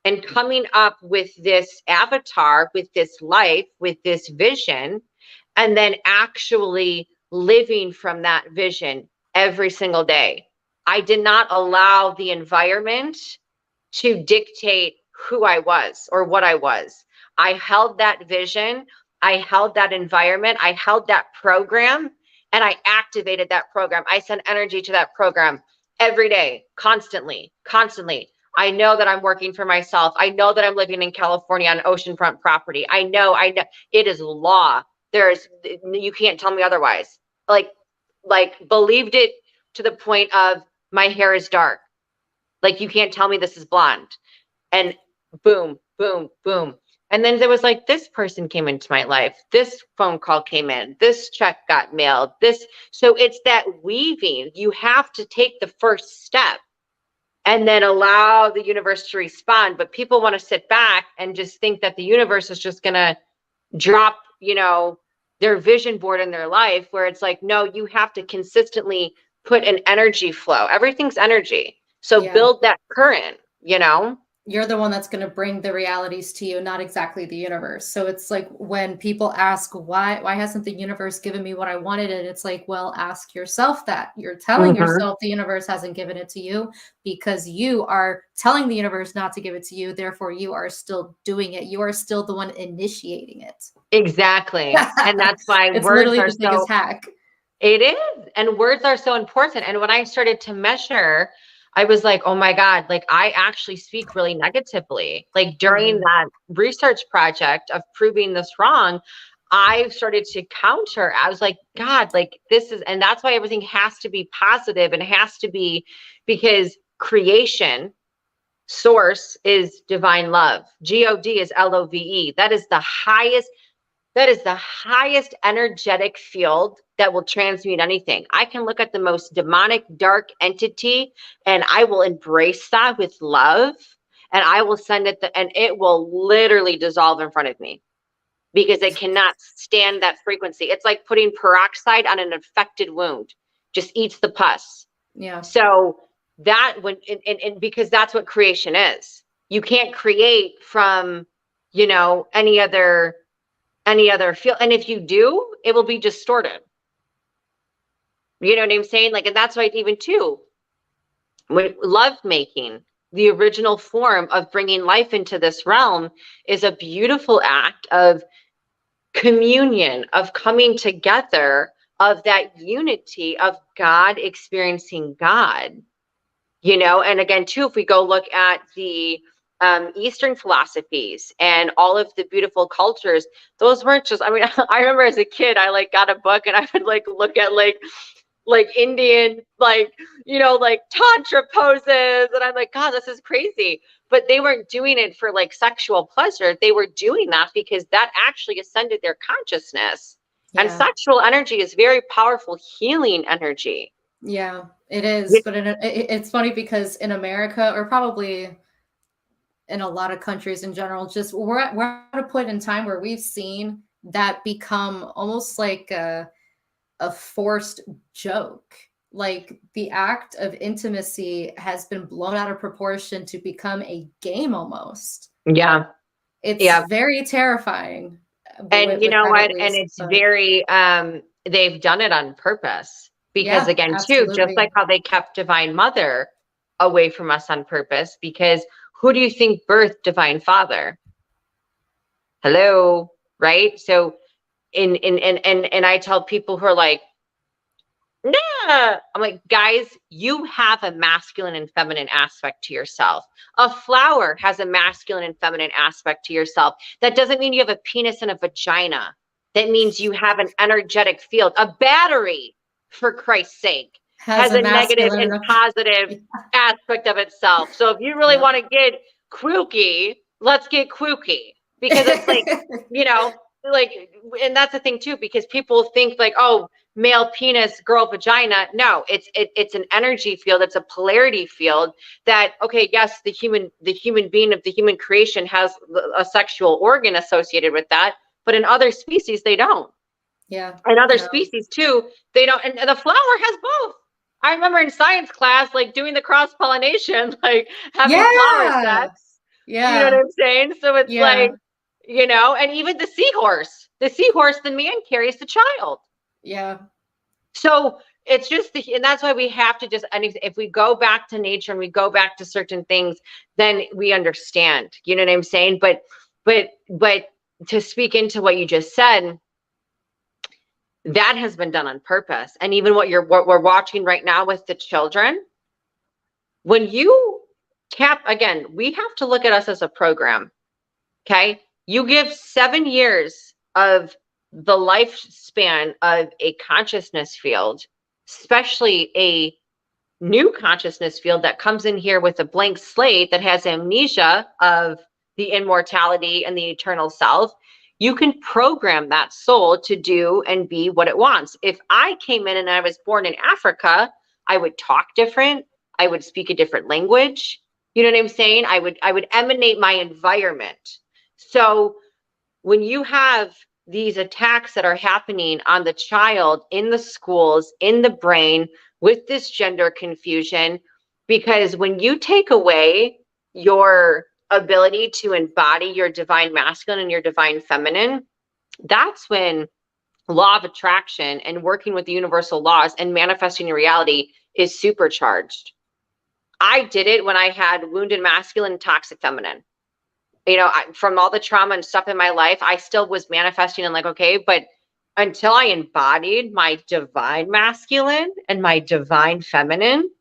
And coming up with this avatar, with this life, with this vision, and then actually living from that vision every single day. I did not allow the environment to dictate who I was or what I was. I held that vision, I held that environment, I held that program, and I activated that program. I sent energy to that program every day, constantly. I know that I'm working for myself. I know that I'm living in California on oceanfront property. I know it is law. You can't tell me otherwise. Like believed it to the point of my hair is dark. Like, you can't tell me this is blonde. And boom, boom, boom. And then there was like, this person came into my life. This phone call came in. This check got mailed. So it's that weaving. You have to take the first step and then allow the universe to respond. But people want to sit back and just think that the universe is just going to drop, their vision board in their life, where it's like, no, you have to consistently put an energy flow. Everything's energy. So build that current, You're the one that's going to bring the realities to you, not exactly the universe. So it's like when people ask, why hasn't the universe given me what I wanted? And it's like, well, ask yourself that. You're telling yourself the universe hasn't given it to you because you are telling the universe not to give it to you. Therefore, you are still doing it. You are still the one initiating it. Exactly. And that's why it's words literally are the biggest hack. It is. And words are so important. And when I started to measure, I was like, oh my God, like I actually speak really negatively. Like during that research project of proving this wrong, I started to counter. I was like, God, like and that's why everything has to be positive and has to be, because creation source is divine love. God is LOVE. That is the highest energetic field that will transmute anything. I can look at the most demonic, dark entity and I will embrace that with love, and I will send it, and it will literally dissolve in front of me because it cannot stand that frequency. It's like putting peroxide on an infected wound, just eats the pus. Yeah. So that and because that's what creation is. You can't create from, any other field. And if you do, it will be distorted. You know what I'm saying? Like, and that's why even too, when love making, the original form of bringing life into this realm, is a beautiful act of communion, of coming together, of that unity of God experiencing God, you know. And again, too, if we go look at the Eastern philosophies and all of the beautiful cultures, those weren't just, I mean, I remember as a kid, I like got a book and I would like look at like Indian, like, you know, like tantra poses. And I'm like, God, this is crazy. But they weren't doing it for like sexual pleasure. They were doing that because that actually ascended their consciousness. And Yeah. sexual energy is very powerful healing energy. Yeah, it is. But it's funny because in America, or probably in a lot of countries in general, just we're at a point in time where we've seen that become almost like a forced joke. Like the act of intimacy has been blown out of proportion to become a game almost. Yeah. It's Yeah. very terrifying. And you With know that what? at And least, it's but very, they've done it on purpose. Because yeah, again, too, just absolutely. like how they kept Divine Mother away from us on purpose, because who do you think birthed Divine Father? Hello, right? So and I tell people who are like, nah, I'm like, guys, you have a masculine and feminine aspect to yourself. A flower has a masculine and feminine aspect to yourself. That doesn't mean you have a penis and a vagina. That means you have an energetic field. A battery, for Christ's sake, Has has a a negative masculine and and positive a aspect of itself. So if you really yep. want to get kooky, let's get kooky. Because it's like, you know, like, and that's the thing too, because people think like, oh, male penis, girl vagina. No, it's an energy field. It's a polarity field that, okay, yes, the human being of the human creation has a sexual organ associated with that, but in other species they don't. Yeah. In other No. species too, they don't. And the flower has both. I remember in science class, like doing the cross pollination, like having flower Yeah. sex. You know what Yeah. I'm saying? So it's Yeah. like, you know, and even the seahorse, the man carries the child. Yeah. So it's just and that's why we have to just, and if we go back to nature and we go back to certain things, then we understand, you know what I'm saying? But to speak into what you just said, that has been done on purpose. And even what we're watching right now with the children, when you again, we have to look at us as a program. Okay. You give 7 years of the lifespan of a consciousness field, especially a new consciousness field that comes in here with a blank slate that has amnesia of the immortality and the eternal self. You can program that soul to do and be what it wants. If I came in and I was born in Africa, I would talk different. I would speak a different language. You know what I'm saying? I would emanate my environment. So when you have these attacks that are happening on the child in the schools, in the brain, with this gender confusion, because when you take away your ability to embody your divine masculine and your divine feminine, that's when law of attraction and working with the universal laws and manifesting your reality is supercharged. I did it when I had wounded masculine and toxic feminine. You know, from all the trauma and stuff in my life, I still was manifesting and like, okay, but until I embodied my divine masculine and my divine feminine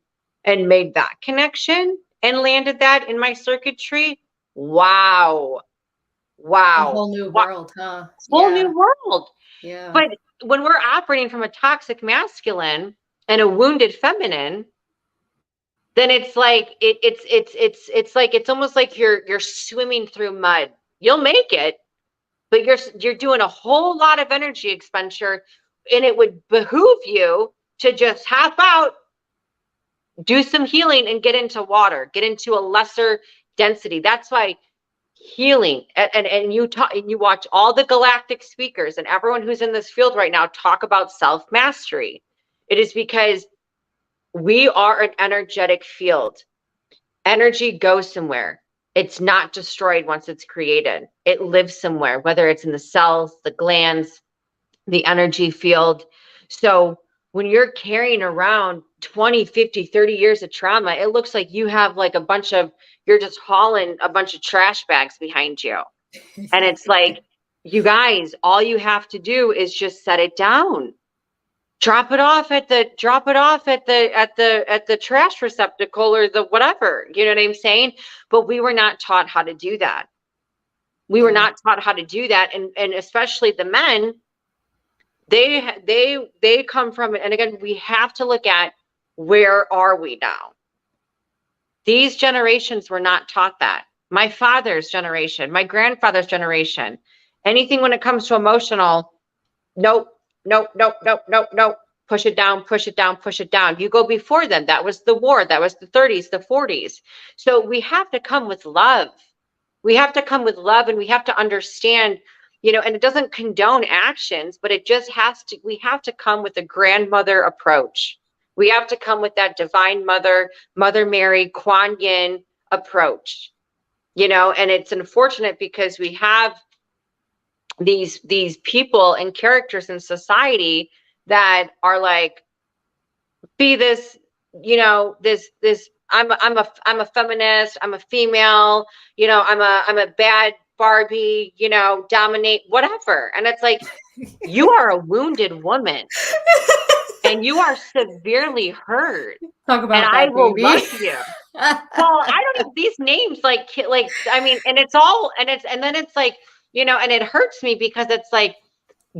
and made that connection and landed that in my circuitry, wow, A wow, whole new wow, world, huh? whole Yeah. new world. Yeah. But when we're operating from a toxic masculine and a wounded feminine, then it's like it's like it's almost like you're swimming through mud. You'll make it, but you're doing a whole lot of energy expenditure, and it would behoove you to just hop out, do some healing, and get into water, get into a lesser density. That's why healing and you talk and you watch all the galactic speakers and everyone who's in this field right now talk about self mastery. It is because we are an energetic field. Energy goes somewhere. It's not destroyed once it's created. It lives somewhere, whether it's in the cells, the glands, the energy field. So when you're carrying around 20, 50, 30 years of trauma, it looks like you have like you're just hauling a bunch of trash bags behind you. And it's like, you guys, all you have to do is just set it down. drop it off at the trash receptacle or the whatever, you know what I'm saying? But we were not taught how to do that. We were not taught how to do that. And especially the men, they come from, and again, we have to look at, where are we now? These generations were not taught that. My father's generation, my grandfather's generation, anything when it comes to emotional, nope, nope, nope, nope, nope, nope. Push it down, push it down, push it down. You go before them. That was the war. That was the 30s, the 40s. So we have to come with love. We have to come with love, and we have to understand, and it doesn't condone actions, but it just we have to come with a grandmother approach. We have to come with that divine mother, Mother Mary, Kuan Yin approach, and it's unfortunate because we have these people and characters in society that are like, be this, this I'm a feminist, I'm a female, I'm a bad Barbie, dominate, whatever. And it's like, you are a wounded woman and you are severely hurt. Talk about and that, I will baby. love you. Well, I don't know these names, I mean, and it's all, and then it's like, and it hurts me because it's like,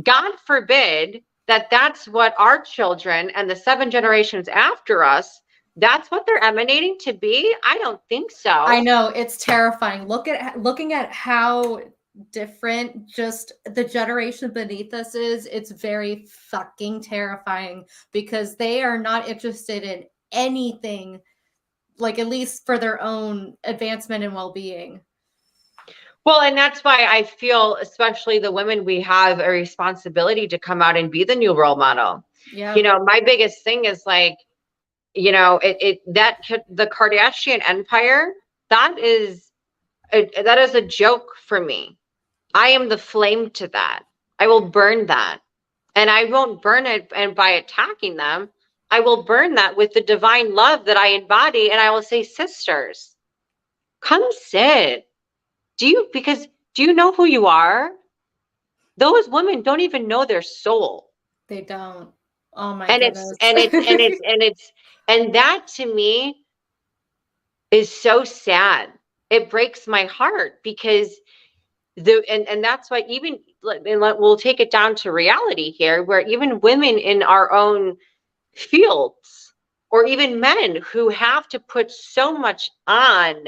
God forbid that that's what our children and the 7 generations after us, that's what they're emanating to be. I don't think so. I know, it's terrifying. Looking at how different just the generation beneath us is. It's very fucking terrifying because they are not interested in anything, like at least for their own advancement and well-being. Well, and that's why I feel, especially the women, we have a responsibility to come out and be the new role model. Yeah. My biggest thing is like, the Kardashian empire, that is a joke for me. I am the flame to that. I will burn that. And I won't burn it and by attacking them. I will burn that with the divine love that I embody. And I will say, sisters, come sit. Do you know who you are? Those women don't even know their soul. They don't. Oh my And goodness. and that to me is so sad. It breaks my heart because and that's why even, and we'll take it down to reality here, where even women in our own fields, or even men who have to put so much on,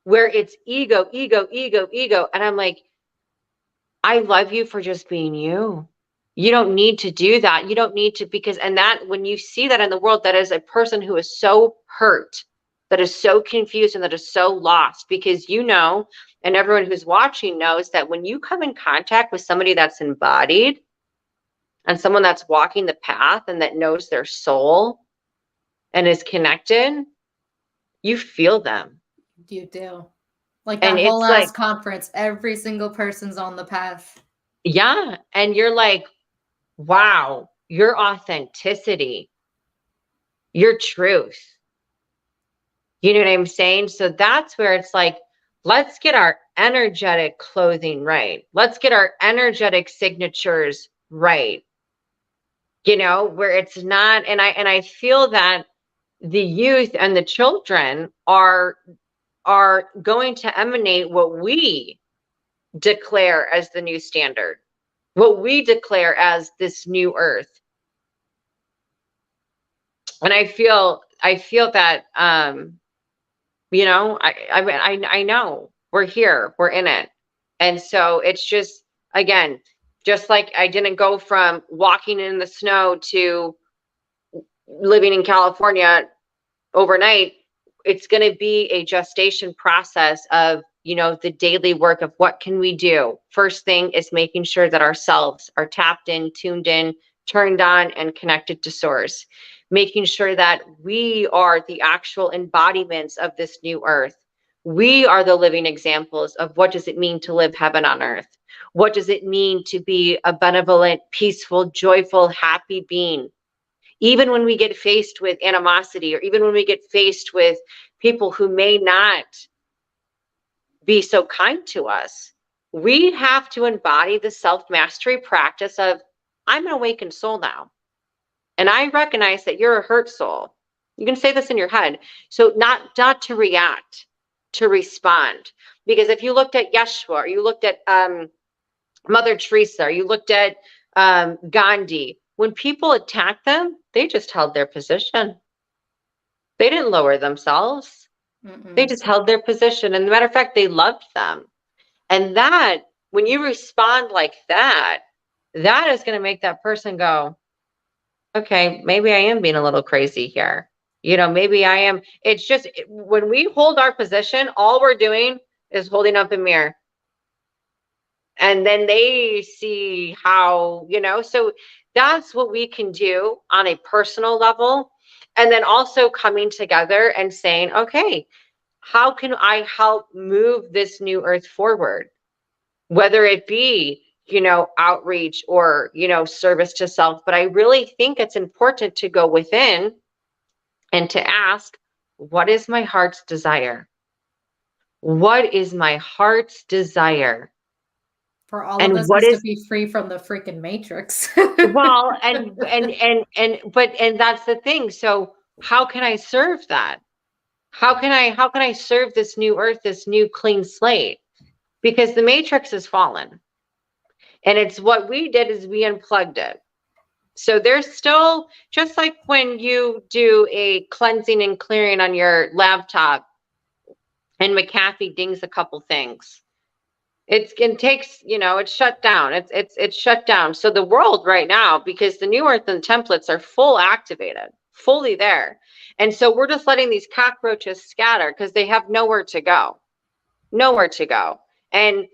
where it's ego, ego, ego, ego. And I'm like, I love you for just being you. You don't need to do that. You don't need to, because, and that, when you see that in the world, that is a person who is so hurt, that is so confused, and that is so lost, because and everyone who's watching knows that when you come in contact with somebody that's embodied and someone that's walking the path and that knows their soul and is connected, you feel them. You do. Like that whole ass conference, every single person's on the path. Yeah. And you're like, wow, your authenticity, your truth. You know what I'm saying? So that's where it's like, let's get our energetic clothing right. Let's get our energetic signatures right. Where it's not, and I feel that the youth and the children are going to emanate what we declare as the new standard, what we declare as this new earth. And I feel that, I know we're here, we're in it. And so it's just, again, just like I didn't go from walking in the snow to living in California overnight. It's going to be a gestation process of, the daily work of what can we do. First thing is making sure that ourselves are tapped in, tuned in, turned on, and connected to source. Making sure that we are the actual embodiments of this new earth. We are the living examples of what does it mean to live heaven on earth? What does it mean to be a benevolent, peaceful, joyful, happy being? Even when we get faced with animosity, or even when we get faced with people who may not be so kind to us, we have to embody the self-mastery practice of, I'm an awakened soul now. And I recognize that you're a hurt soul. You can say this in your head. So not to react, to respond. Because if you looked at Yeshua, or you looked at Mother Teresa, or you looked at Gandhi, when people attacked them, they just held their position. They didn't lower themselves. They just held their position. And as a matter of fact, they loved them. And that, when you respond like that, that is going to make that person go, okay, maybe I am being a little crazy here. You know, maybe I am. It's just when we hold our position, all we're doing is holding up a mirror. And then they see how, you know, so that's what we can do on a personal level. And then also coming together and saying, okay, how can I help move this new earth forward? Whether it be, you know, outreach or, you know, service to self. But I really think it's important to go within and to ask, what is my heart's desire? What is my heart's desire? For all of us is to be free from the freaking matrix. Well, and that's the thing. So how can I serve that? How can I serve this new earth, this new clean slate? Because the matrix has fallen. And it's what we did is we unplugged it. So there's still, just like when you do a cleansing and clearing on your laptop and McAfee dings a couple things. It takes, you know, it's shut down. It's shut down. So the world right now, because the new earth and templates are full activated, fully there. And so we're just letting these cockroaches scatter because they have nowhere to go. Nowhere to go. And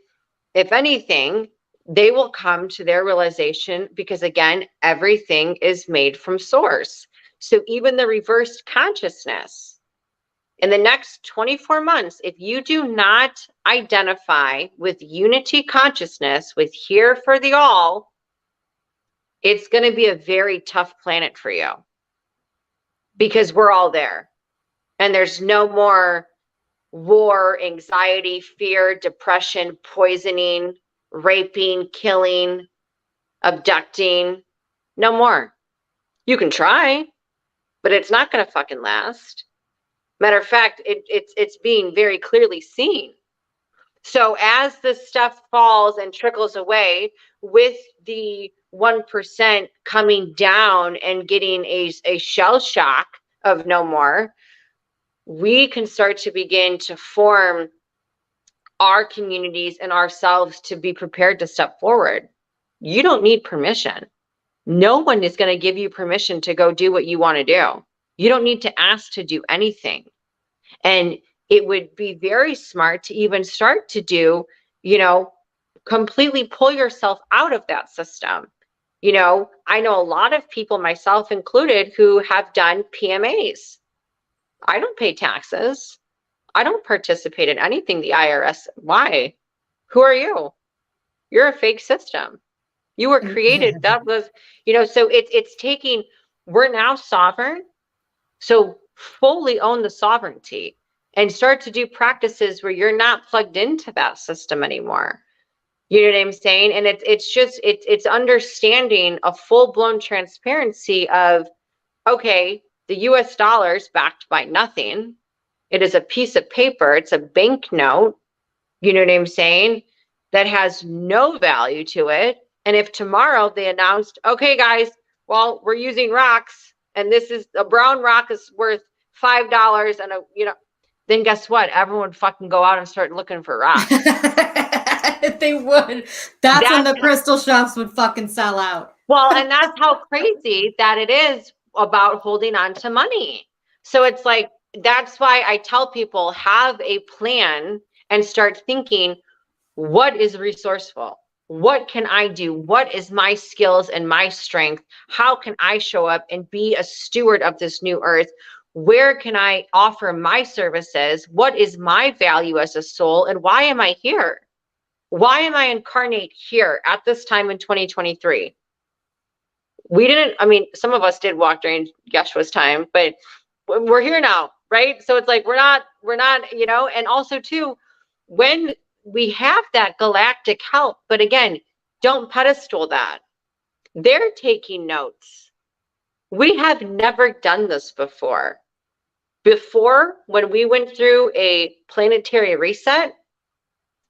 if anything, they will come to their realization because, again, everything is made from source. So even the reversed consciousness, in the next 24 months, if you do not identify with unity consciousness, with here for the all, it's going to be a very tough planet for you because we're all there. And there's no more war, anxiety, fear, depression, poisoning, raping, killing, abducting. No more. You can try, but it's not going to fucking last. Matter of fact, it's being very clearly seen. So as this stuff falls and trickles away, with the 1% coming down and getting a shell shock of no more, we can start to begin to form our communities and ourselves to be prepared to step forward. You don't need permission. No one is going to give you permission to go do what you want to do. You don't need to ask to do anything. And it would be very smart to even start to do, you know, completely pull yourself out of that system. You know, I know a lot of people, myself included, who have done PMAs. I don't pay taxes. I don't participate in anything the IRS. Why? Who are you? You're a fake system. You were created. That was, you know, so it's taking, we're now sovereign. So fully own the sovereignty and start to do practices where you're not plugged into that system anymore. You know what I'm saying? And it's understanding a full-blown transparency of, okay, the US dollar is backed by nothing. It is a piece of paper. It's a banknote. You know what I'm saying? That has no value to it. And if tomorrow they announced, okay, guys, well, we're using rocks, and this is a brown rock is worth $5, and then guess what? Everyone would fucking go out and start looking for rocks. They would. That's when the crystal shops would fucking sell out. Well, and that's how crazy that it is about holding on to money. So it's like, that's why I tell people, have a plan and start thinking, what is resourceful? What can I do? What is my skills and my strength? How can I show up and be a steward of this new earth? Where can I offer my services? What is my value as a soul? And why am I here? Why am I incarnate here at this time in 2023? We didn't, I mean, some of us did walk during Yeshua's time, but we're here now, right? So it's like, we're not, you know, and also too, when we have that galactic help, but again, don't pedestal that. They're taking notes. We have never done this before. Before, when we went through a planetary reset,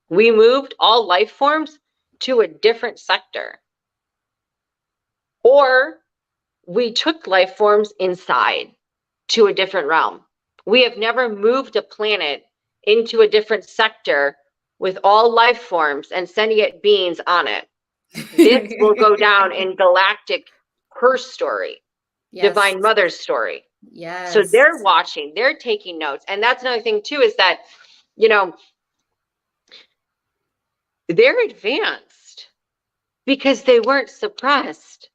we moved all life forms to a different sector. Or we took life forms inside to a different realm. We have never moved a planet into a different sector with all life forms and sentient beings on it. This will go down in galactic her story, Yes. Divine Mother's story. Yes. So they're watching, they're taking notes. And that's another thing too, is that, you know, they're advanced because they weren't suppressed.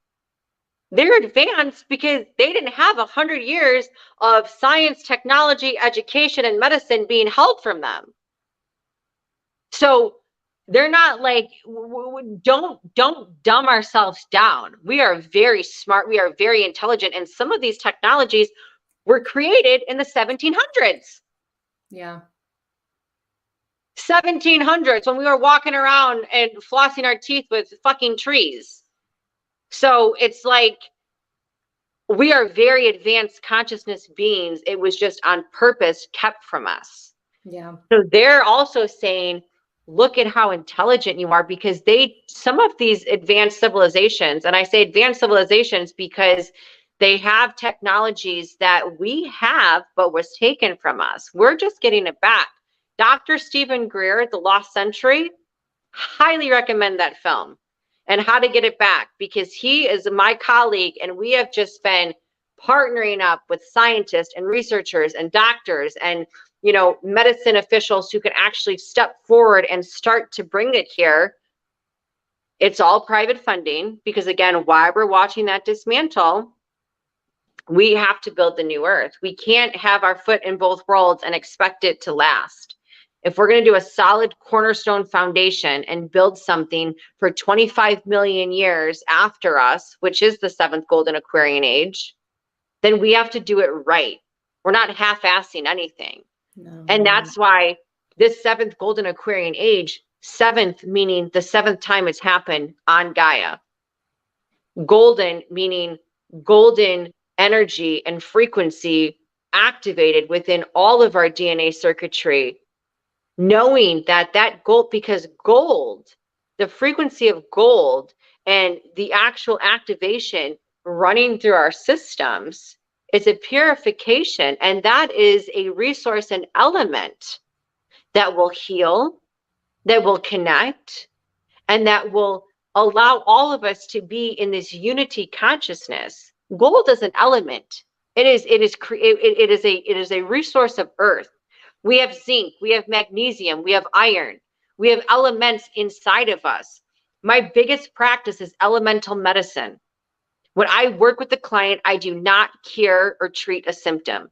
They're advanced because they didn't have 100 years of science, technology, education, and medicine being held from them. So they're not like, don't dumb ourselves down. We are very smart. We are very intelligent. And some of these technologies were created in the 1700s. Yeah. 1700s, when we were walking around and flossing our teeth with fucking trees. So it's like, we are very advanced consciousness beings. It was just on purpose kept from us. Yeah. So they're also saying, look at how intelligent you are, because some of these advanced civilizations, and I say advanced civilizations because they have technologies that we have, but was taken from us. We're just getting it back. Dr. Stephen Greer, The Lost Century, highly recommend that film and How to Get It Back, because he is my colleague and we have just been partnering up with scientists and researchers and doctors and, you know, medicine officials who can actually step forward and start to bring it here. It's all private funding because, again, while we're watching that dismantle, we have to build the new earth. We can't have our foot in both worlds and expect it to last. If we're going to do a solid cornerstone foundation and build something for 25 million years after us, which is the seventh golden Aquarian age, then we have to do it right. We're not half-assing anything. No. And that's why this seventh golden Aquarian age, seventh meaning the seventh time it's happened on Gaia. Golden meaning golden energy and frequency activated within all of our DNA circuitry, knowing that gold, because gold, the frequency of gold and the actual activation running through our systems is a purification, and that is a resource and element that will heal, that will connect, and that will allow all of us to be in this unity consciousness. Gold is an element. It is a resource of earth. We have zinc, we have magnesium, we have iron, we have elements inside of us. My biggest practice is elemental medicine. When I work with the client, I do not cure or treat a symptom.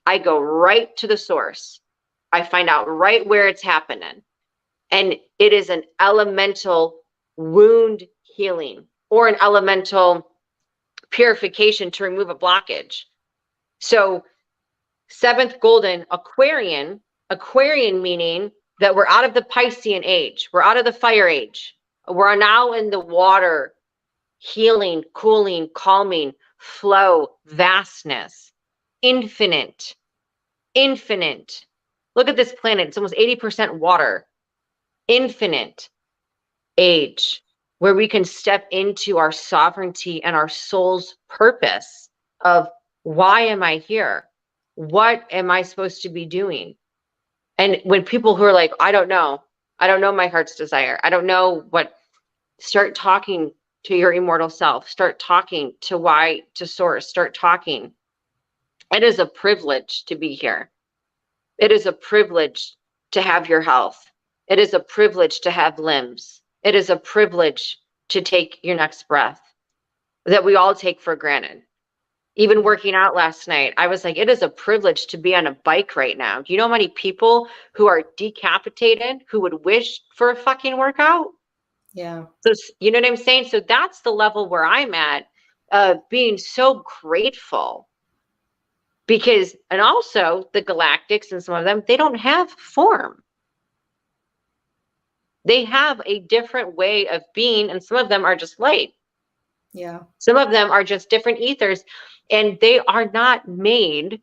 I go right to the source. I find out right where it's happening. And it is an elemental wound healing or an elemental purification to remove a blockage. So seventh golden Aquarian meaning that we're out of the Piscean age. We're out of the fire age. We're now in the water, healing, cooling, calming, flow, vastness, infinite. Look at this planet. It's almost 80% water. Infinite age where we can step into our sovereignty and our soul's purpose of why am I here? What am I supposed to be doing? And when people who are like, I don't know my heart's desire. I don't know what, start talking to your immortal self. Start talking to why, to source. Start talking. It is a privilege to be here. It is a privilege to have your health. It is a privilege to have limbs. It is a privilege to take your next breath that we all take for granted. Even working out last night, I was like, it is a privilege to be on a bike right now. Do you know how many people who are decapitated who would wish for a fucking workout? Yeah. So, you know what I'm saying? So that's the level where I'm at, being so grateful. Because, and also the galactics and some of them, they don't have form. They have a different way of being, and some of them are just light. Yeah. Some of them are just different ethers, and they are not made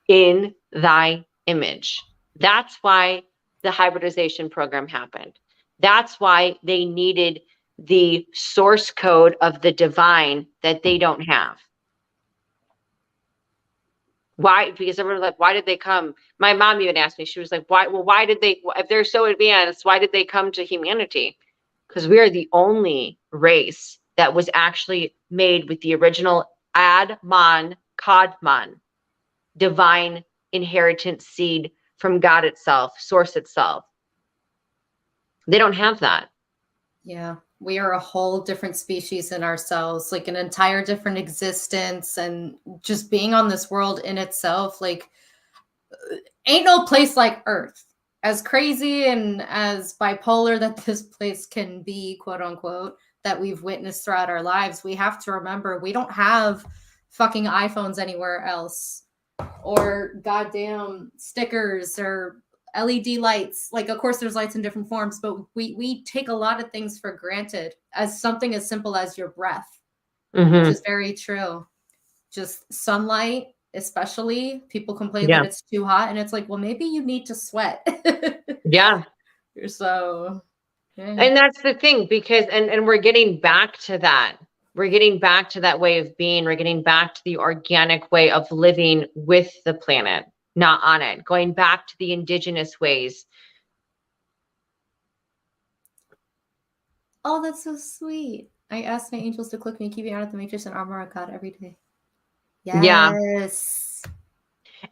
in thy image. That's why the hybridization program happened. That's why they needed the source code of the divine that they don't have. Why? Because everyone's like, why did they come? My mom even asked me, she was like, why? Well, why did they, if they're so advanced, why did they come to humanity? Because we are the only race that was actually made with the original Adman Kadmon, divine inheritance seed from God itself, source itself. They don't have that. Yeah. We are a whole different species in ourselves, like an entire different existence, and just being on this world in itself, like ain't no place like Earth. As crazy and as bipolar that this place can be, quote unquote, that we've witnessed throughout our lives, we have to remember we don't have fucking iPhones anywhere else, or goddamn stickers or LED lights. Like, of course, there's lights in different forms, but we take a lot of things for granted, as something as simple as your breath, which is very true. Just sunlight, especially, people complain that it's too hot, and it's like, well, maybe you need to sweat. Yeah. So, yeah. And that's the thing, because and we're getting back to that. We're getting back to that way of being. We're getting back to the organic way of living with the planet, not on it. Going back to the indigenous ways. Oh, that's so sweet. I asked my angels to click me, keep me out of the matrix and armor of God every day. Yes. Yeah.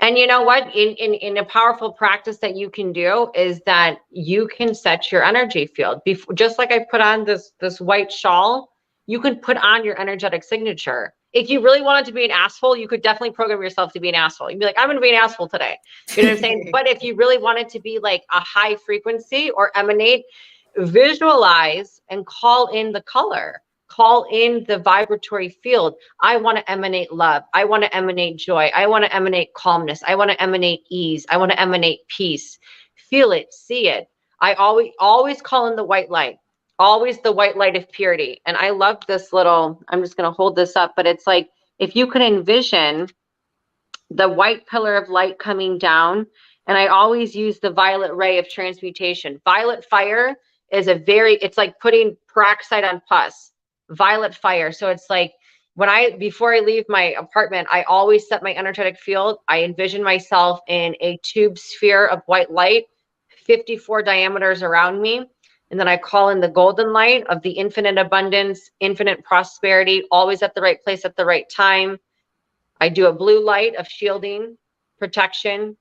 And you know what? In a powerful practice that you can do is that you can set your energy field. Just like I put on this white shawl, you can put on your energetic signature. If you really wanted to be an asshole, you could definitely program yourself to be an asshole. You'd be like, I'm going to be an asshole today. You know what I'm saying? But if you really wanted to be like a high frequency or emanate, visualize and call in the color. Call in the vibratory field. I want to emanate love. I want to emanate joy. I want to emanate calmness. I want to emanate ease. I want to emanate peace. Feel it, see it. I always call in the white light. Always the white light of purity. And I love this little, I'm just going to hold this up, but it's like, if you could envision the white pillar of light coming down, and I always use the violet ray of transmutation. Violet fire is it's like putting peroxide on pus. Violet fire. So it's like before I leave my apartment, I always set my energetic field. I envision myself in a tube sphere of white light, 54 diameters around me. And then I call in the golden light of the infinite abundance, infinite prosperity, always at the right place at the right time. I do a blue light of shielding, protection,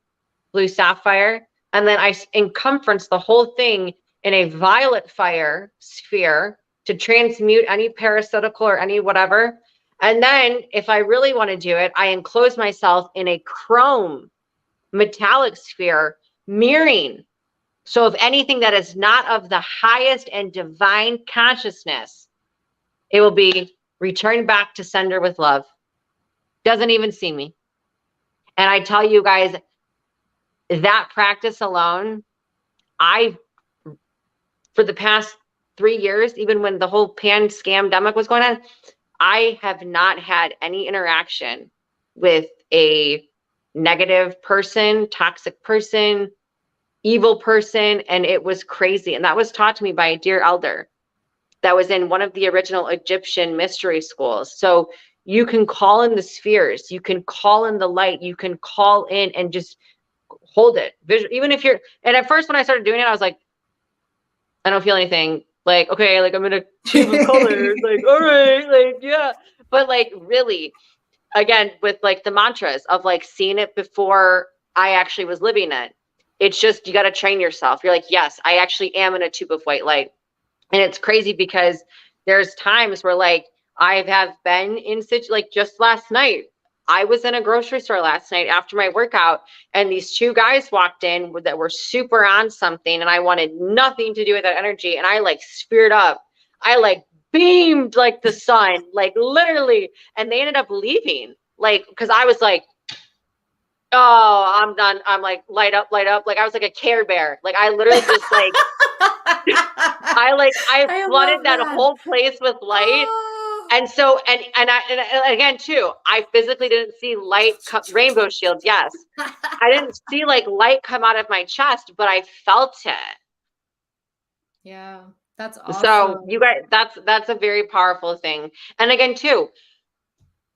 blue sapphire. And then I encompass the whole thing in a violet fire sphere to transmute any parasitical or any whatever. And then if I really want to do it, I enclose myself in a chrome metallic sphere mirroring. So if anything that is not of the highest and divine consciousness, it will be returned back to sender with love. Doesn't even see me. And I tell you guys, that practice alone, for the past 3 years, even when the whole scamdemic was going on, I have not had any interaction with a negative person, toxic person, evil person. And it was crazy. And that was taught to me by a dear elder that was in one of the original Egyptian mystery schools. So you can call in the spheres, you can call in the light, you can call in and just hold it. Even if and at first when I started doing it, I was like, I don't feel anything. Like, okay, like I'm in a tube of colors, like, all right, like, yeah. But like, really, again, with like the mantras of like seeing it before I actually was living it. It's just, you got to train yourself. You're like, yes, I actually am in a tube of white light. And it's crazy because there's times where like I have been in like just last night, I was in a grocery store last night after my workout, and these 2 guys walked in that were super on something, and I wanted nothing to do with that energy. And I like speared up. I like beamed like the sun, like literally. And they ended up leaving, like, because I was like, oh, I'm done. I'm like, light up, light up. Like I was like a Care Bear. Like I literally just like, I flooded that whole place with light. And so, and again, too, I physically didn't see rainbow shields. Yes. I didn't see like light come out of my chest, but I felt it. Yeah, that's awesome. So you guys, that's a very powerful thing. And again, too,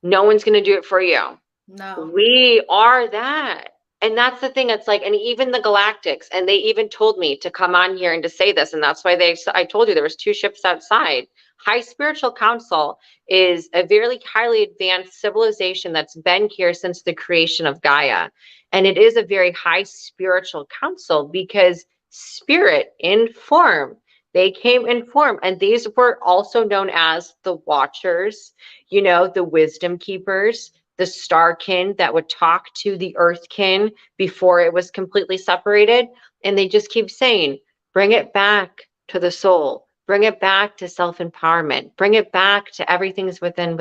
no one's going to do it for you. No. We are that. And that's the thing. It's like, and even the Galactics, and they even told me to come on here and to say this. And that's why I told you there was 2 ships outside. High Spiritual Council is a very highly advanced civilization that's been here since the creation of Gaia. And it is a very high spiritual council because spirit in form, they came in form. And these were also known as the Watchers, the Wisdom Keepers, the Starkin that would talk to the Earthkin before it was completely separated. And they just keep saying, bring it back to the soul, bring it back to self-empowerment, bring it back to everything's within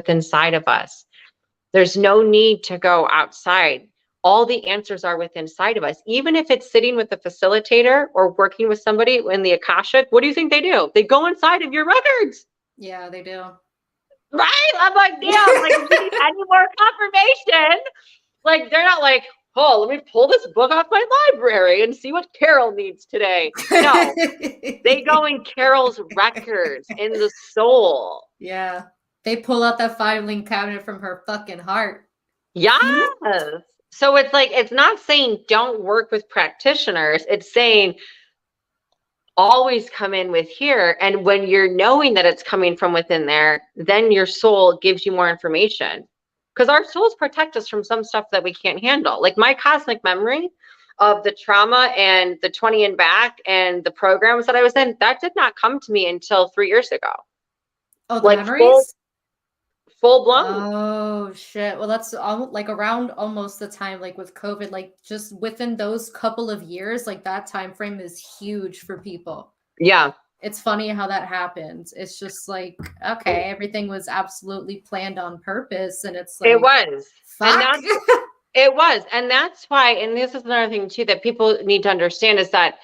inside of us. There's no need to go outside. All the answers are within inside of us. Even if it's sitting with a facilitator or working with somebody in the Akashic, what do you think they do? They go inside of your records. Yeah, they do. Right? I'm like, damn, like, if you need any more confirmation, like, they're not like, oh, let me pull this book off my library and see what Carol needs today. No, they go in Carol's records in the soul. Yeah. They pull out that filing cabinet from her fucking heart. Yes. So it's like, it's not saying don't work with practitioners. It's saying always come in with here. And when you're knowing that it's coming from within there, then your soul gives you more information. Because our souls protect us from some stuff that we can't handle. Like my cosmic memory of the trauma and the 20 and back and the programs that I was in, that did not come to me until 3 years ago. Oh, the like memories? Full blown. Oh shit. Well, that's like around almost the time like with COVID, like just within those couple of years, like that time frame is huge for people. Yeah. It's funny how that happens. It's just like, okay, everything was absolutely planned on purpose. And it's like, it was. fuck. And it was. And that's why, and this is another thing too, that people need to understand is that,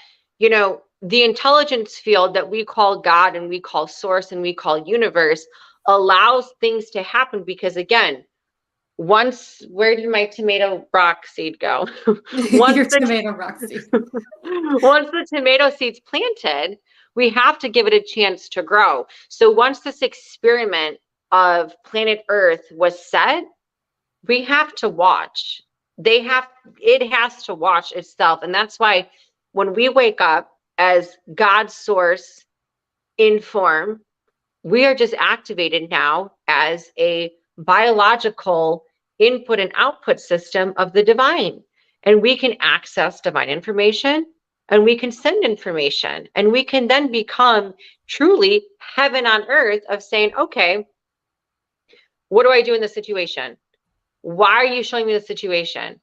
the intelligence field that we call God and we call source and we call universe allows things to happen because again, where did my tomato rock seed go? Your tomato rock seed. Once the tomato seed's planted, we have to give it a chance to grow. So once this experiment of planet Earth was set, we have to watch. It has to watch itself. And that's why when we wake up as God's source in form, we are just activated now as a biological input and output system of the divine. And we can access divine information and we can send information and we can then become truly heaven on earth of saying, okay, what do I do in this situation? Why are you showing me the situation?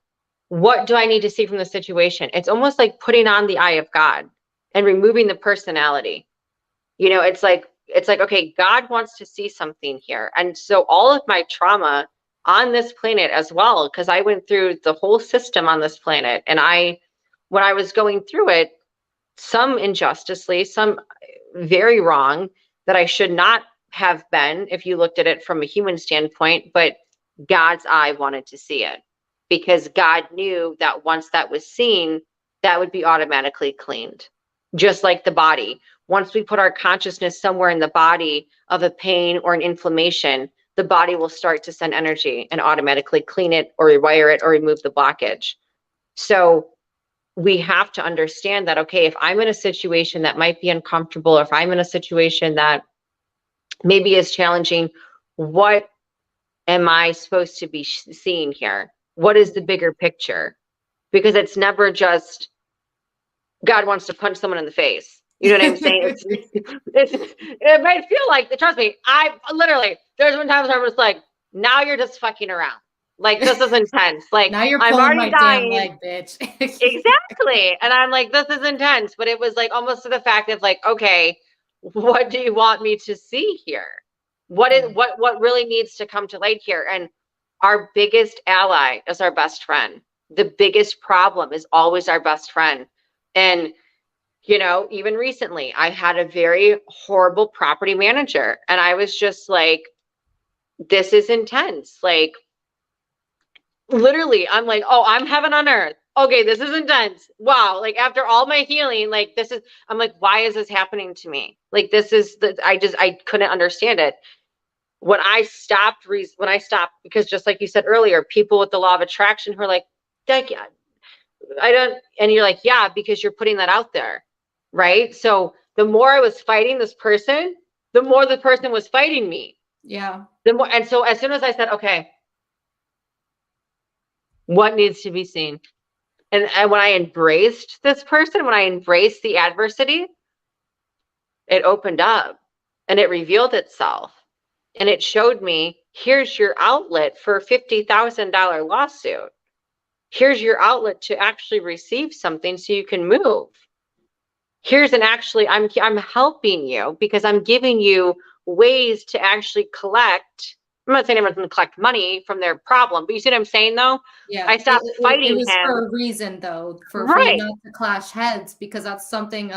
What do I need to see from the situation? It's almost like putting on the eye of God and removing the personality. It's like, okay, God wants to see something here. And so all of my trauma on this planet as well, because I went through the whole system on this planet. And when I was going through it, some injusticely, some very wrong that I should not have been if you looked at it from a human standpoint, but God's eye wanted to see it because God knew that once that was seen, that would be automatically cleaned. Just like the body. Once we put our consciousness somewhere in the body of a pain or an inflammation, the body will start to send energy and automatically clean it or rewire it or remove the blockage. So we have to understand that, okay, if I'm in a situation that might be uncomfortable, or if I'm in a situation that maybe is challenging, what am I supposed to be seeing here? What is the bigger picture? Because it's never just God wants to punch someone in the face. You know what I'm saying? It might feel like, trust me, there's been times where I was like, now you're just fucking around. Like, this is intense. Like, now you're I'm pulling already my dying. Damn leg, bitch. Exactly. And I'm like, this is intense. But it was like almost to the fact of like, okay, what do you want me to see here? What really needs to come to light here? And our biggest ally is our best friend. The biggest problem is always our best friend. And Even recently, I had a very horrible property manager, and I was just like, this is intense. Like, literally, I'm like, oh, I'm heaven on earth. Okay, this is intense. Wow. Like, after all my healing, like, I'm like, why is this happening to me? Like, I couldn't understand it. When I stopped, because just like you said earlier, people with the law of attraction who are like, I don't, and you're like, yeah, because you're putting that out there. Right. So the more I was fighting this person, the more the person was fighting me. Yeah. The more, and so as soon as I said, okay, what needs to be seen? And when I embraced this person, when I embraced the adversity, it opened up and it revealed itself. And it showed me, here's your outlet for a $50,000 lawsuit. Here's your outlet to actually receive something so you can move. I'm helping you because I'm giving you ways to actually collect. I'm not saying everyone's going to collect money from their problem, but you see what I'm saying, though? Yeah, I stopped fighting it was him. for a reason, though, for you Right. not to clash heads, because that's something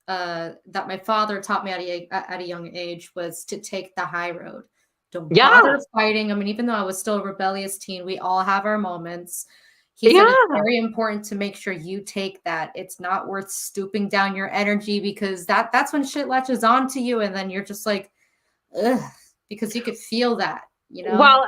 that my father taught me at a young age, was to take the high road. Don't bother fighting. I mean, even though I was still a rebellious teen, we all have our moments. He said it's very important to make sure you take that. It's not worth stooping down your energy, because that's when shit latches onto you, and then you're just like, ugh, because you could feel that. Well,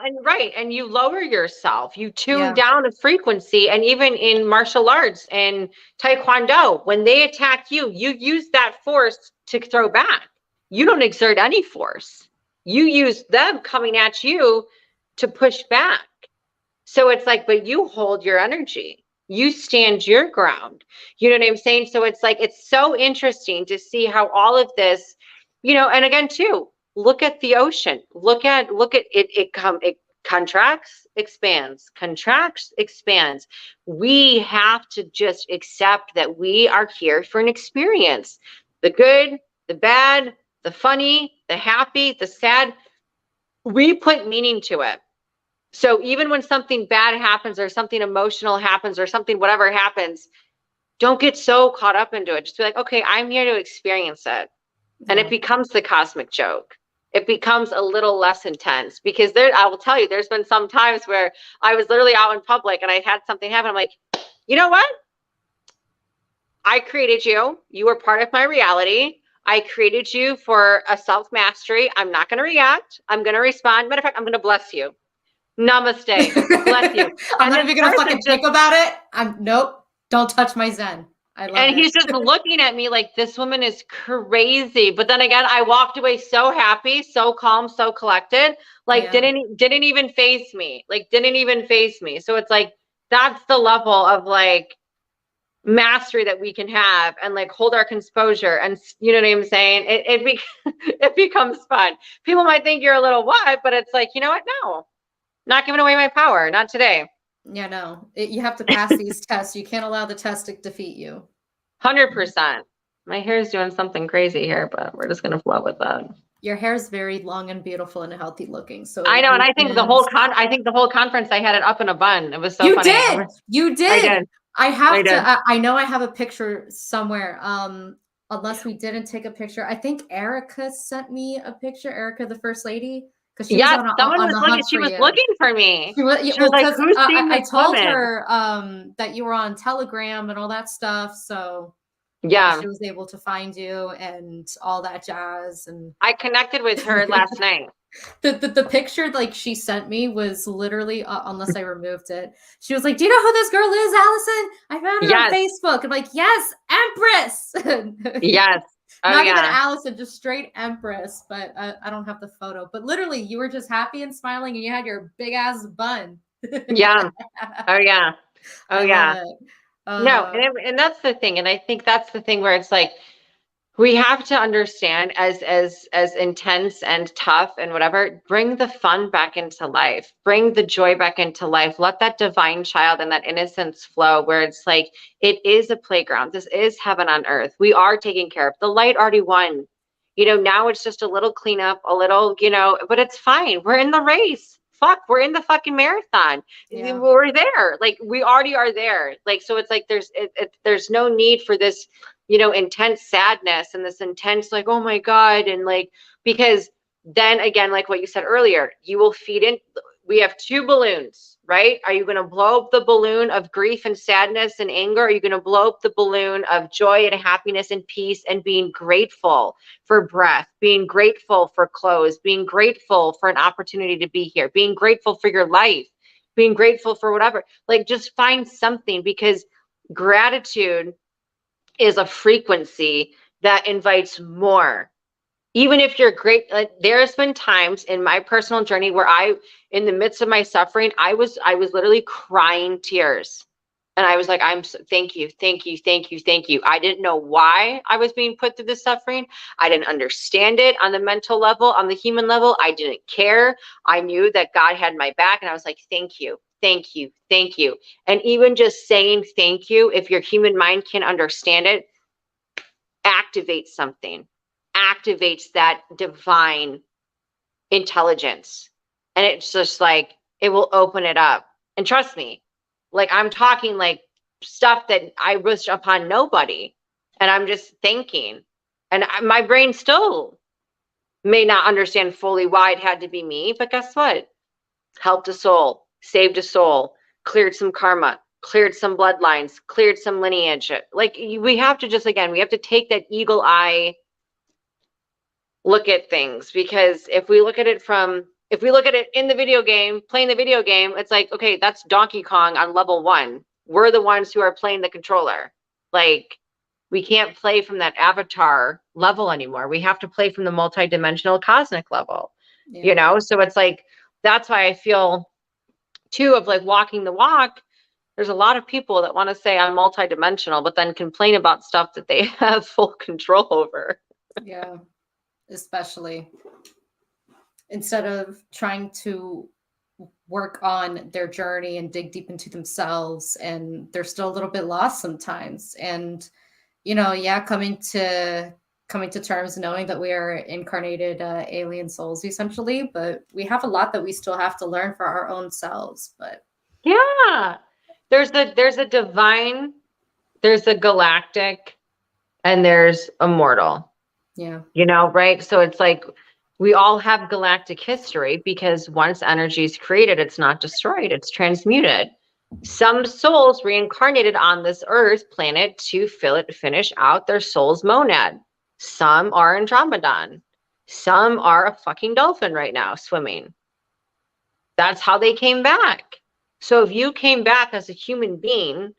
and you lower yourself, you tune Yeah. down a frequency. And even in martial arts and Taekwondo, when they attack you, you use that force to throw back. You don't exert any force. You use them coming at you to push back. So it's like, but you hold your energy. You stand your ground. You know what I'm saying? So it's like, it's so interesting to see how all of this, and again, too, look at the ocean. Look at it. It contracts, expands. We have to just accept that we are here for an experience. The good, the bad, the funny, the happy, the sad. We put meaning to it. So even when something bad happens or something emotional happens or something, whatever happens, don't get so caught up into it. Just be like, okay, I'm here to experience it. And it becomes the cosmic joke. It becomes a little less intense, because I will tell you, there's been some times where I was literally out in public and I had something happen. I'm like, you know what? I created you. You were part of my reality. I created you for a self-mastery. I'm not going to react. I'm going to respond. Matter of fact, I'm going to bless you. Namaste. Bless you. I'm not even gonna fucking think about it. Nope. Don't touch my Zen. I love it. And he's just looking at me like, this woman is crazy. But then again, I walked away so happy, so calm, so collected. Like, didn't even faze me. So it's like, that's the level of like mastery that we can have, and like hold our composure. And you know what I'm saying? It becomes fun. People might think you're a little what, but it's like, you know what? No. Not giving away my power. Not today. Yeah, no. You have to pass these tests. You can't allow the test to defeat you. 100%. My hair is doing something crazy here, but we're just going to flow with that. Your hair is very long and beautiful and healthy looking. So I know, and I think the whole conference I had it up in a bun. It was so funny. You did. I did. I know I have a picture somewhere. Unless we didn't take a picture. I think Erica sent me a picture. Erica, the first lady. She was looking for me. She was like, who's I told her that you were on Telegram and all that stuff. So yeah, she was able to find you and all that jazz. And I connected with her last night. The picture like she sent me was literally, unless I removed it, she was like, do you know who this girl is, Allison? I found her on Facebook. I'm like, yes, Empress. Yes. Not even Allison, just straight Empress, but I don't have the photo. But literally, you were just happy and smiling, and you had your big ass bun. Yeah. Oh yeah. Oh yeah. No, and that's the thing, and I think that's the thing where it's like, we have to understand, as intense and tough and whatever, bring the fun back into life, bring the joy back into life. Let that divine child and that innocence flow, where it's like, it is a playground. This is heaven on earth. We are taken care of. The light already won. Now it's just a little cleanup, a little, but it's fine. We're in the race. Fuck, we're in the fucking marathon. Yeah. We're there. Like, we already are there. Like, so it's like, there's no need for this you know, intense sadness and this intense, like, oh my God. And like, because then again, like what you said earlier, you will feed in. We have two balloons, right? Are you going to blow up the balloon of grief and sadness and anger? Are you going to blow up the balloon of joy and happiness and peace and being grateful for breath, being grateful for clothes, being grateful for an opportunity to be here, being grateful for your life, being grateful for whatever? Like, just find something, because gratitude is a frequency that invites more. Even if you're great, like, there's been times in my personal journey where in the midst of my suffering, I was literally crying tears. And I was like, thank you, thank you, thank you, thank you. I didn't know why I was being put through this suffering. I didn't understand it on the mental level, on the human level. I didn't care. I knew that God had my back. And I was like, thank you, thank you, thank you. And even just saying thank you, if your human mind can understand it, activates something, activates that divine intelligence. And it's just like, it will open it up. And trust me, like, I'm talking like stuff that I wish upon nobody. And I'm just thinking, and my brain still may not understand fully why it had to be me, but guess what? Helped a soul, saved a soul, cleared some karma, cleared some bloodlines, cleared some lineage. Like, we have to just, again, we have to take that eagle eye look at things, because if we look at it in the video game, playing the video game, it's like, okay, that's Donkey Kong on level 1. We're the ones who are playing the controller. Like, we can't play from that avatar level anymore. We have to play from the multidimensional cosmic level, you know? So it's like, that's why I feel too, of like walking the walk. There's a lot of people that want to say I'm multidimensional, but then complain about stuff that they have full control over. Yeah, especially instead of trying to work on their journey and dig deep into themselves, and they're still a little bit lost sometimes. And coming to terms knowing that we are incarnated alien souls essentially, but we have a lot that we still have to learn for our own selves. But yeah, there's a divine, there's a galactic, and there's immortal. yeah, Right? So it's like, we all have galactic history, because once energy is created, it's not destroyed, it's transmuted. Some souls reincarnated on this earth planet to finish out their soul's monad. Some are Andromedan. Some are a fucking dolphin right now swimming. That's how they came back. So if you came back as a human being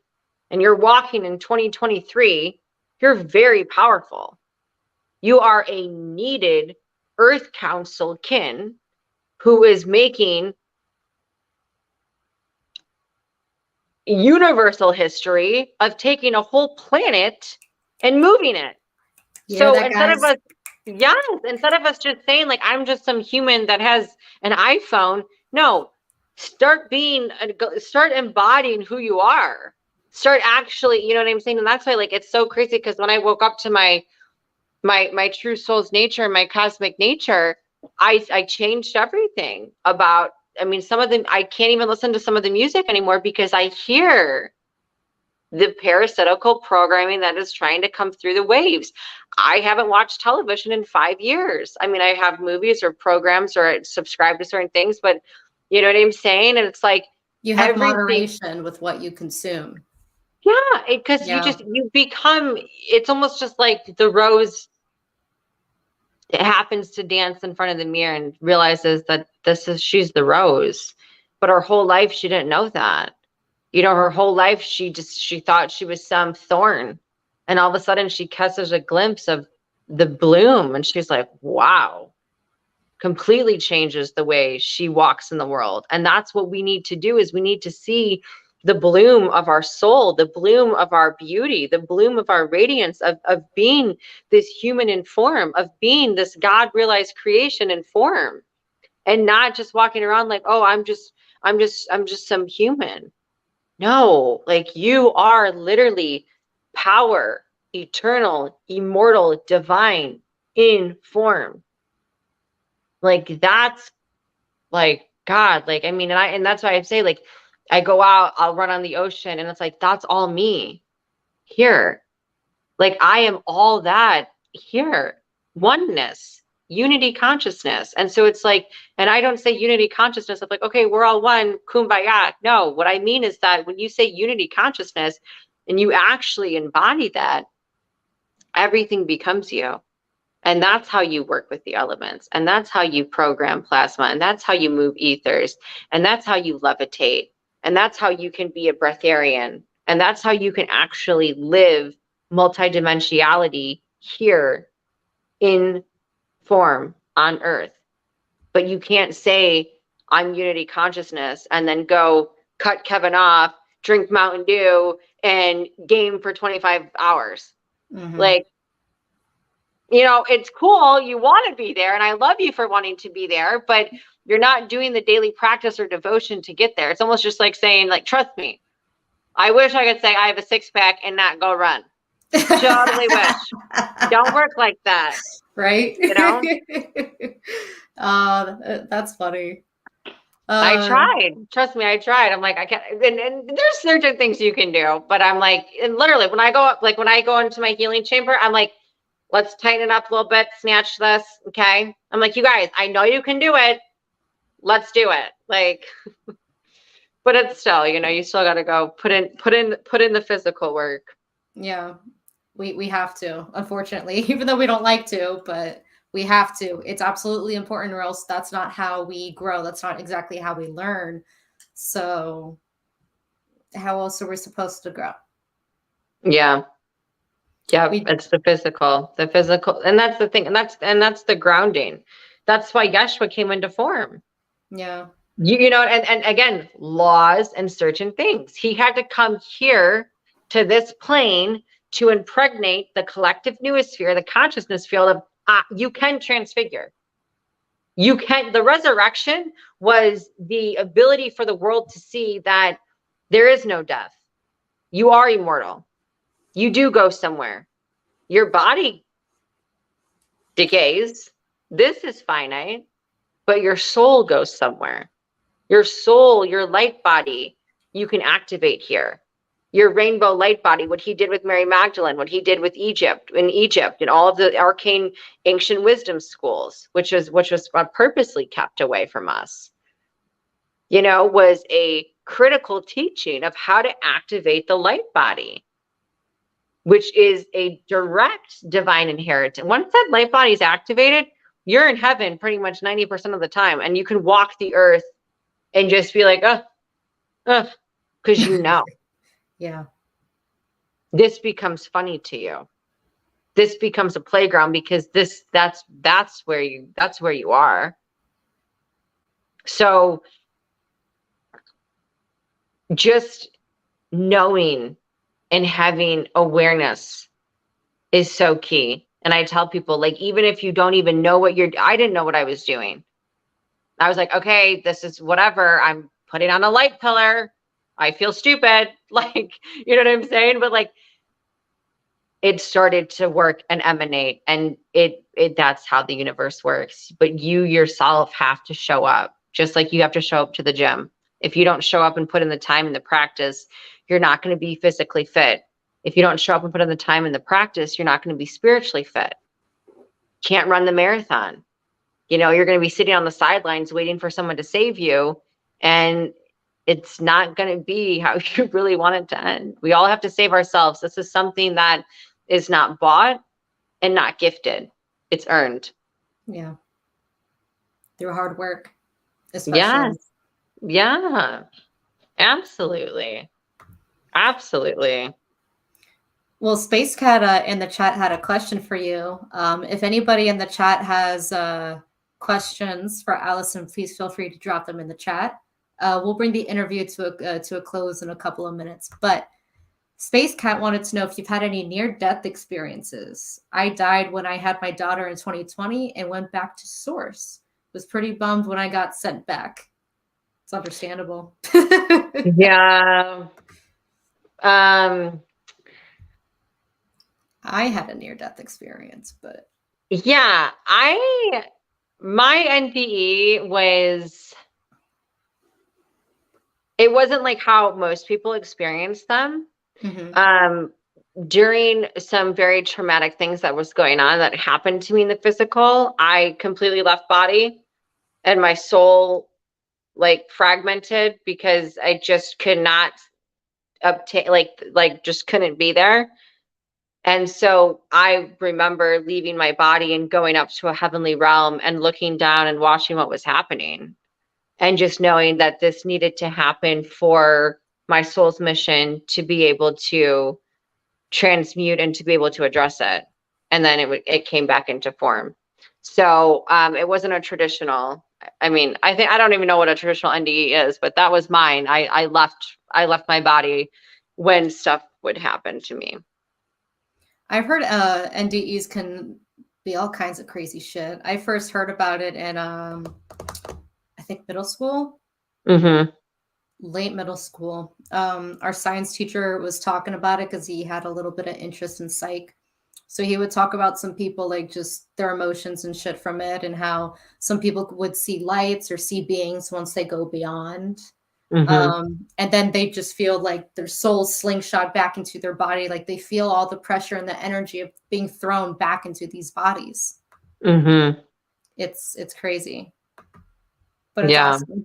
and you're walking in 2023, you're very powerful. You are a needed Earth Council kin who is making universal history of taking a whole planet and moving it. So instead of us just saying like, I'm just some human that has an iPhone, no, start embodying who you are. Start actually, you know what I'm saying? And that's why, like, it's so crazy, because when I woke up to my true soul's nature, my cosmic nature, I changed everything about, I mean, some of them, I can't even listen to some of the music anymore, because I hear the parasitical programming that is trying to come through the waves. I haven't watched television in 5 years. I mean, I have movies or programs, or I subscribe to certain things, but you know what I'm saying? And it's like, you have moderation with what you consume. Yeah, because you become, it's almost just like the rose, it happens to dance in front of the mirror and realizes that she's the rose, but her whole life she didn't know that. Her whole life she thought she was some thorn, and all of a sudden she catches a glimpse of the bloom, and she's like, wow. Completely changes the way she walks in the world. And that's what we need to do, is we need to see the bloom of our soul, the bloom of our beauty, the bloom of our radiance, of being this human in form, of being this God realized creation in form, and not just walking around like, oh, I'm just some human. No, like, you are literally power, eternal, immortal, divine, in form. Like, that's like God. Like, I mean, and that's why I say, like, I go out, I'll run on the ocean, and it's like, that's all me here. Like I am all that here. Oneness, unity consciousness. And so it's like, and I don't say unity consciousness of like, okay, we're all one, kumbaya. No, what I mean is that when you say unity consciousness and you actually embody that, everything becomes you. And that's how you work with the elements. And that's how you program plasma. And that's how you move ethers. And that's how you levitate. And that's how you can be a breatharian. And that's how you can actually live multidimensionality here in form on Earth. But you can't say, I'm unity consciousness, and then go cut Kevin off, drink Mountain Dew, and game for 25 hours. Mm-hmm. Like, you know, it's cool. You want to be there. And I love you for wanting to be there, but you're not doing the daily practice or devotion to get there. It's almost just like saying, like, trust me. I wish I could say I have a 6-pack and not go run. Totally wish. Don't work like that. Right? You know? That's funny. I tried. Trust me, I tried. I'm like, I can't. And there's certain things you can do, but I'm like, and literally when I go up, like when I go into my healing chamber, I'm like, let's tighten it up a little bit, snatch this. Okay. I'm like, you guys, I know you can do it. Let's do it. Like, but it's still, you know, you still got to go put in the physical work. Yeah, we have to, unfortunately, even though we don't like to, but we have to. It's absolutely important, or else that's not how we grow. That's not exactly how we learn. So how else are we supposed to grow? Yeah. Yeah, it's the physical, and that's the thing, and that's the grounding. That's why Yeshua came into form. Yeah. You know, and again, laws and certain things. He had to come here to this plane to impregnate the collective noosphere, the consciousness field of you can transfigure. You can. The resurrection was the ability for the world to see that there is no death. You are immortal. You do go somewhere. Your body decays. This is finite, but your soul goes somewhere. Your soul, your light body, you can activate here. Your rainbow light body, what he did with Mary Magdalene, what he did with Egypt, and all of the arcane ancient wisdom schools, which was purposely kept away from us, you know, was a critical teaching of how to activate the light body, which is a direct divine inheritance. Once that light body is activated, you're in heaven pretty much 90% of the time, and you can walk the earth and just be like, because you know. Yeah. This becomes funny to you. This becomes a playground because that's where you are. So just knowing and having awareness is so key. And I tell people, like, even if you don't even know I didn't know what I was doing. I was like, okay, this is whatever. I'm putting on a light pillar. I feel stupid. Like, you know what I'm saying? But like, it started to work and emanate, and that's how the universe works. But you yourself have to show up, just like you have to show up to the gym. If you don't show up and put in the time and the practice, you're not going to be physically fit. If you don't show up and put in the time and the practice, you're not going to be spiritually fit. Can't run the marathon. You know, you're going to be sitting on the sidelines waiting for someone to save you, and it's not going to be how you really want it to end. We all have to save ourselves. This is something that is not bought and not gifted. It's earned. Yeah. Through hard work, especially. Yes. Yeah. Absolutely. Absolutely. Well, Space Cat in the chat had a question for you. If anybody in the chat has questions for Alison, please feel free to drop them in the chat. We'll bring the interview to a close in a couple of minutes. But Space Cat wanted to know if you've had any near-death experiences. I died when I had my daughter in 2020 and went back to source. Was pretty bummed when I got sent back. It's understandable. Yeah. I had a near-death experience, but yeah, my NPE it wasn't like how most people experience them. mm-hmm. during some very traumatic things that was going on that happened to me in the physical, I completely left body and my soul like fragmented because I just could not obtain like just couldn't be there. And so I remember leaving my body and going up to a heavenly realm and looking down and watching what was happening and just knowing that this needed to happen for my soul's mission to be able to transmute and to be able to address it. And then it came back into form. So it wasn't a traditional. I mean, I don't even know what a traditional NDE is, but that was mine. I left my body when stuff would happen to me. I've heard NDEs can be all kinds of crazy shit. I first heard about it in I think middle school. Mm-hmm. Late middle school. Our science teacher was talking about it because he had a little bit of interest in psych. So he would talk about some people, like just their emotions and shit from it, and how some people would see lights or see beings once they go beyond. Mm-hmm. And then they just feel like their soul slingshot back into their body. Like they feel all the pressure and the energy of being thrown back into these bodies. Mm-hmm. It's crazy. But it's Yeah. awesome.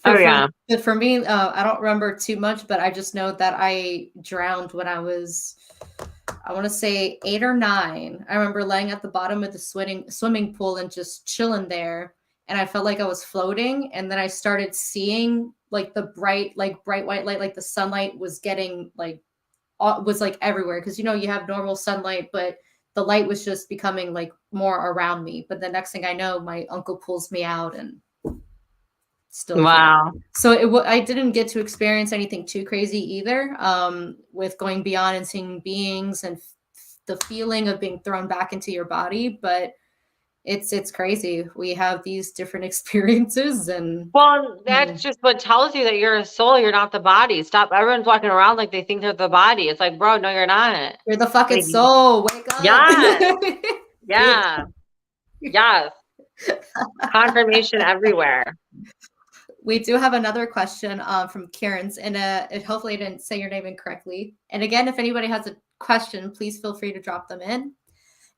Yeah. For me, I don't remember too much, but I just know that I drowned when I was, I want to say 8 or 9. I remember laying at the bottom of the swimming pool and just chilling there. And I felt like I was floating. And then I started seeing like the bright white light, like the sunlight was getting like, was like everywhere. Cause you have normal sunlight, but the light was just becoming like more around me. But the next thing I know, my uncle pulls me out and still Wow. here. So I didn't get to experience anything too crazy either, with going beyond and seeing beings and the feeling of being thrown back into your body. But it's crazy. We have these different experiences, and Well, that's just what tells you that you're a soul, you're not the body. Stop. Everyone's walking around like they think they're the body. It's like, bro, no, you're not. you're the fucking Like, soul. Wake up. yes. Bitch. Yeah. Yes. Confirmation everywhere. We do have another question from Karen's, and hopefully I didn't say your name incorrectly. And again, if anybody has a question, please feel free to drop them in.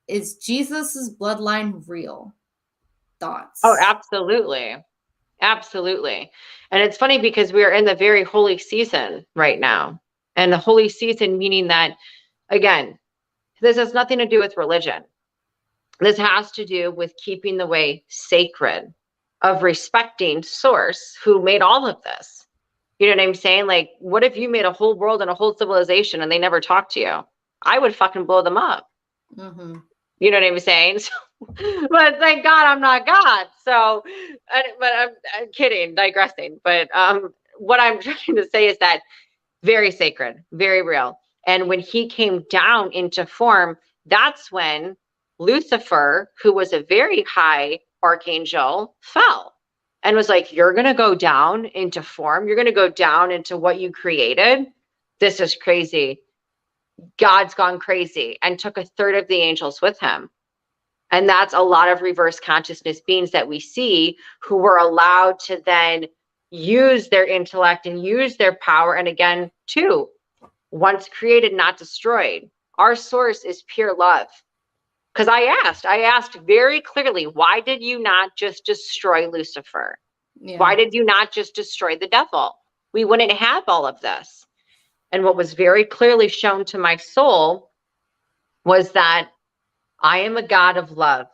Is Jesus's bloodline real? Thoughts? Oh, absolutely. Absolutely. And it's funny because we are in the very holy season right now. And the holy season meaning that, again, this has nothing to do with religion. This has to do with keeping the way sacred, of respecting source who made all of this. You know what I'm saying? Like, what if you made a whole world and a whole civilization and they never talked to you? I would fucking blow them up. Mm-hmm. You know what I'm saying? So, but thank God I'm not God. So, but I'm kidding, digressing. But what I'm trying to say is that very sacred, very real. And when he came down into form, that's when Lucifer, who was a very high archangel, fell and was like, you're going to go down into form. You're going to go down into what you created. This is crazy. God's gone crazy, and took a third of the angels with him. And that's a lot of reverse consciousness beings that we see who were allowed to then use their intellect and use their power. And again, too, once created, not destroyed. Our source is pure love. Because I asked very clearly, why did you not just destroy Lucifer? Yeah. Why did you not just destroy the devil? We wouldn't have all of this. And what was very clearly shown to my soul was that I am a God of love.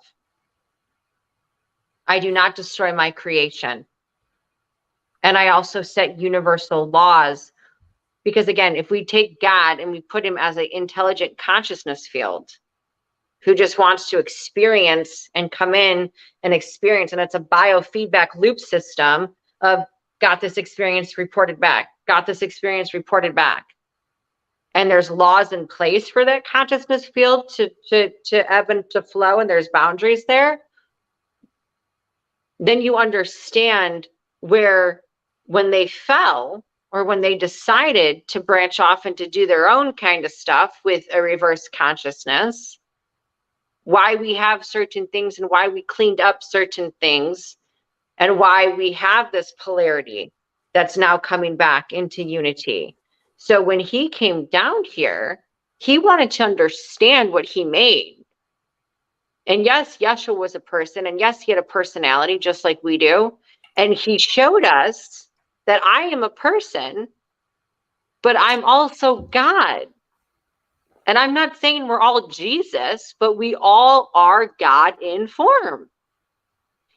I do not destroy my creation. And I also set universal laws. Because again, if we take God and we put him as an intelligent consciousness field who just wants to experience and come in and experience, and it's a biofeedback loop system of got this experience, reported back, got this experience, reported back. And there's laws in place for that consciousness field to ebb and to flow, and there's boundaries there. Then you understand where when they fell or when they decided to branch off and to do their own kind of stuff with a reverse consciousness, why we have certain things and why we cleaned up certain things and why we have this polarity that's now coming back into unity. So when he came down here, he wanted to understand what he made. And yes, Yeshua was a person, and yes, he had a personality just like we do. And he showed us that I am a person, but I'm also God. And I'm not saying we're all Jesus, but we all are God in form.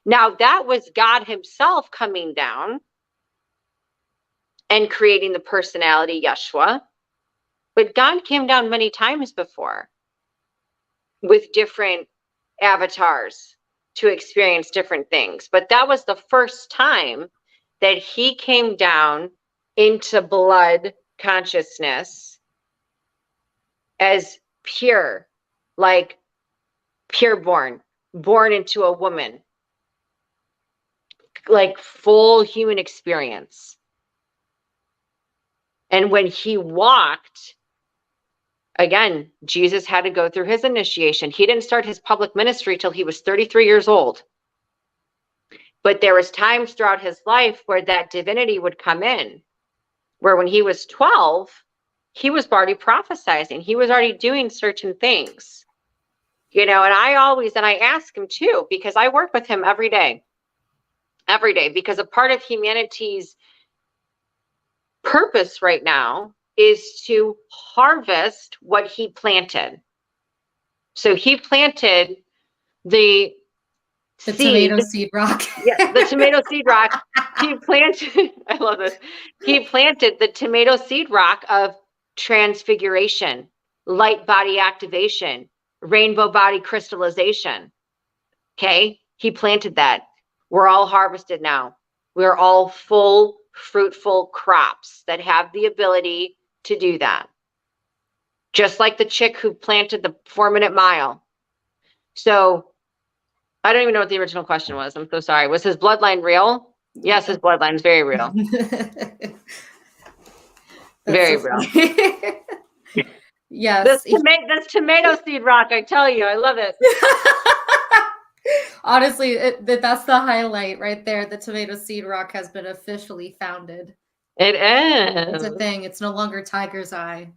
Now, that was God himself coming down and creating the personality Yeshua. But God came down many times before with different avatars to experience different things. But that was the first time that he came down into blood consciousness as pure, like pureborn, born into a woman, like full human experience. And when he walked, again, Jesus had to go through his initiation. He didn't start his public ministry till he was 33 years old. But there was times throughout his life where that divinity would come in, where when he was 12, he was already prophesying. He was already doing certain things, and I ask him too, because I work with him every day, because a part of humanity's purpose right now is to harvest what he planted. So he planted the seed, tomato seed rock. Yeah, the tomato seed rock. He planted, I love this. He planted the tomato seed rock of transfiguration, light body activation, rainbow body crystallization. Okay. He planted that. We're all harvested now. We're all full, fruitful crops that have the ability to do that. Just like the chick who planted the 4-minute mile. So I don't even know what the original question was. I'm so sorry. Was his bloodline real? Yes, his bloodline is very real. Very real. Yes. This tomato seed rock, I tell you, I love it. Honestly, that's the highlight right there. The tomato seed rock has been officially founded. It is. It's a thing. It's no longer tiger's eye.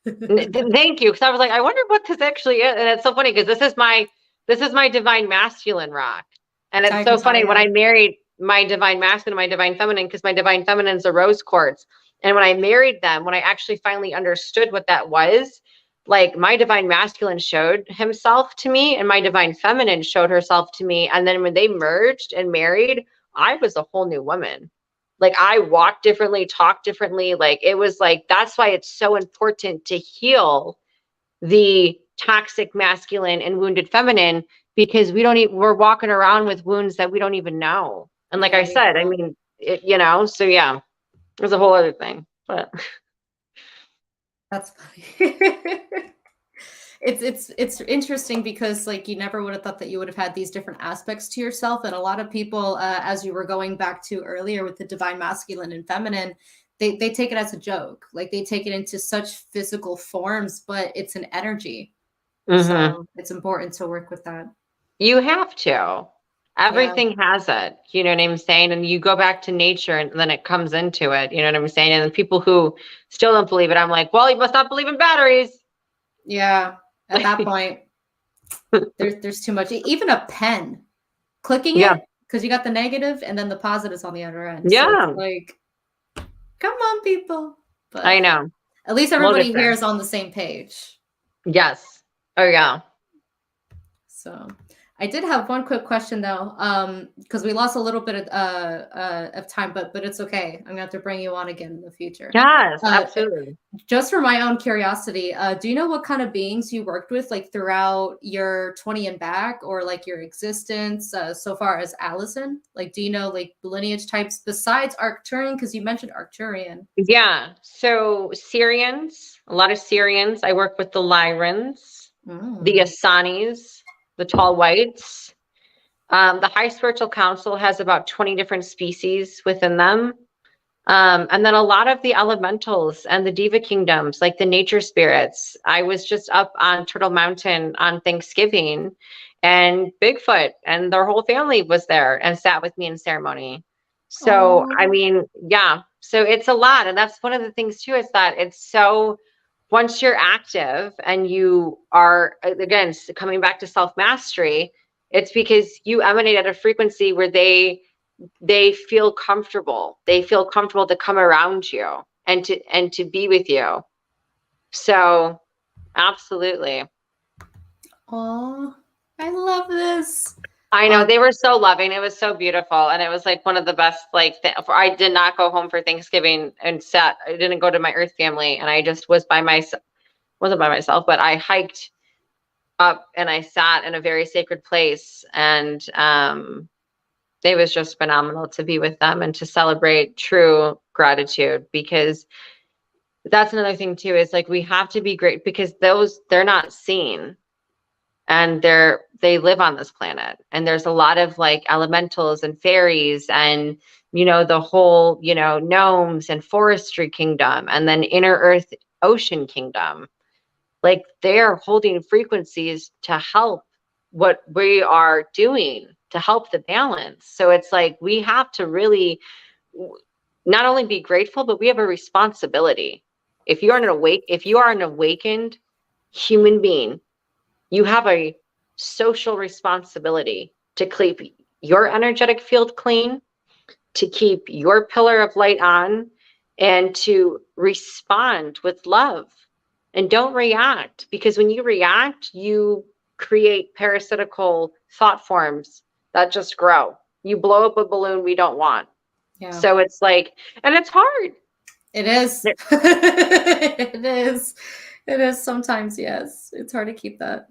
Thank you. Because I was like, I wonder what this actually is. And it's so funny because this is my divine masculine rock. And it's so funny when I married my divine masculine and my divine feminine, because my divine feminine is a rose quartz. And when I married them, when I actually finally understood what that was, like my divine masculine showed himself to me and my divine feminine showed herself to me. And then when they merged and married, I was a whole new woman. Like I walked differently, talked differently. Like it was like, that's why it's so important to heal the toxic masculine and wounded feminine, because we're walking around with wounds that we don't even know. And like I said, I mean, so yeah, there's a whole other thing, but. That's funny. It's interesting because like you never would have thought that you would have had these different aspects to yourself. And a lot of people, as you were going back to earlier with the divine masculine and feminine, they take it as a joke. Like they take it into such physical forms, but it's an energy. Mm-hmm. So it's important to work with that. You have to. Everything has it. You know what I'm saying? And you go back to nature and then it comes into it. You know what I'm saying? And the people who still don't believe it, I'm like, well, you must not believe in batteries. Yeah. At that point, there's too much. Even a pen, clicking it, because you got the negative and then the positives on the other end. Yeah. So it's like, come on, people. But I know. At least everybody here is on the same page. Yes. Oh, yeah. So I did have one quick question though, because we lost a little bit of time, but it's okay. I'm gonna have to bring you on again in the future. Yes, absolutely. Just for my own curiosity, do you know what kind of beings you worked with, like throughout your 20 and back, or like your existence so far as Alison? Like, do you know like lineage types besides Arcturian? Because you mentioned Arcturian. Yeah. So Syrians, a lot of Syrians. I work with the Lyrans, the Asanis, the tall whites. The High Spiritual Council has about 20 different species within them. And then a lot of the elementals and the diva kingdoms, like the nature spirits. I was just up on Turtle Mountain on Thanksgiving, and Bigfoot and their whole family was there and sat with me in ceremony. So, I Oh, mean, yeah. So it's a lot. And that's one of the things too, is that it's so, once you're active and you are, again, coming back to self-mastery, it's because you emanate at a frequency where they feel comfortable. They feel comfortable to come around you and to be with you. So absolutely. oh, I love this. I know, Um, they were so loving. It was so beautiful. And it was like one of the best, like, I did not go home for Thanksgiving and I didn't go to my Earth family. And I just was by myself, wasn't by myself, but I hiked up and I sat in a very sacred place. And it was just phenomenal to be with them and to celebrate true gratitude, because that's another thing too, is like, we have to be great because they're not seen, and they live on this planet, and there's a lot of like elementals and fairies and the whole gnomes and forestry kingdom, and then inner earth ocean kingdom. Like, they're holding frequencies to help what we are doing to help the balance. So it's like, we have to really not only be grateful, but we have a responsibility. If you are an awakened human being, you have a social responsibility to keep your energetic field clean, to keep your pillar of light on, and to respond with love. And don't react, because when you react, you create parasitical thought forms that just grow. You blow up a balloon we don't want. yeah, So it's like, and it's hard. it is. It is. It is sometimes, yes. It's hard to keep that.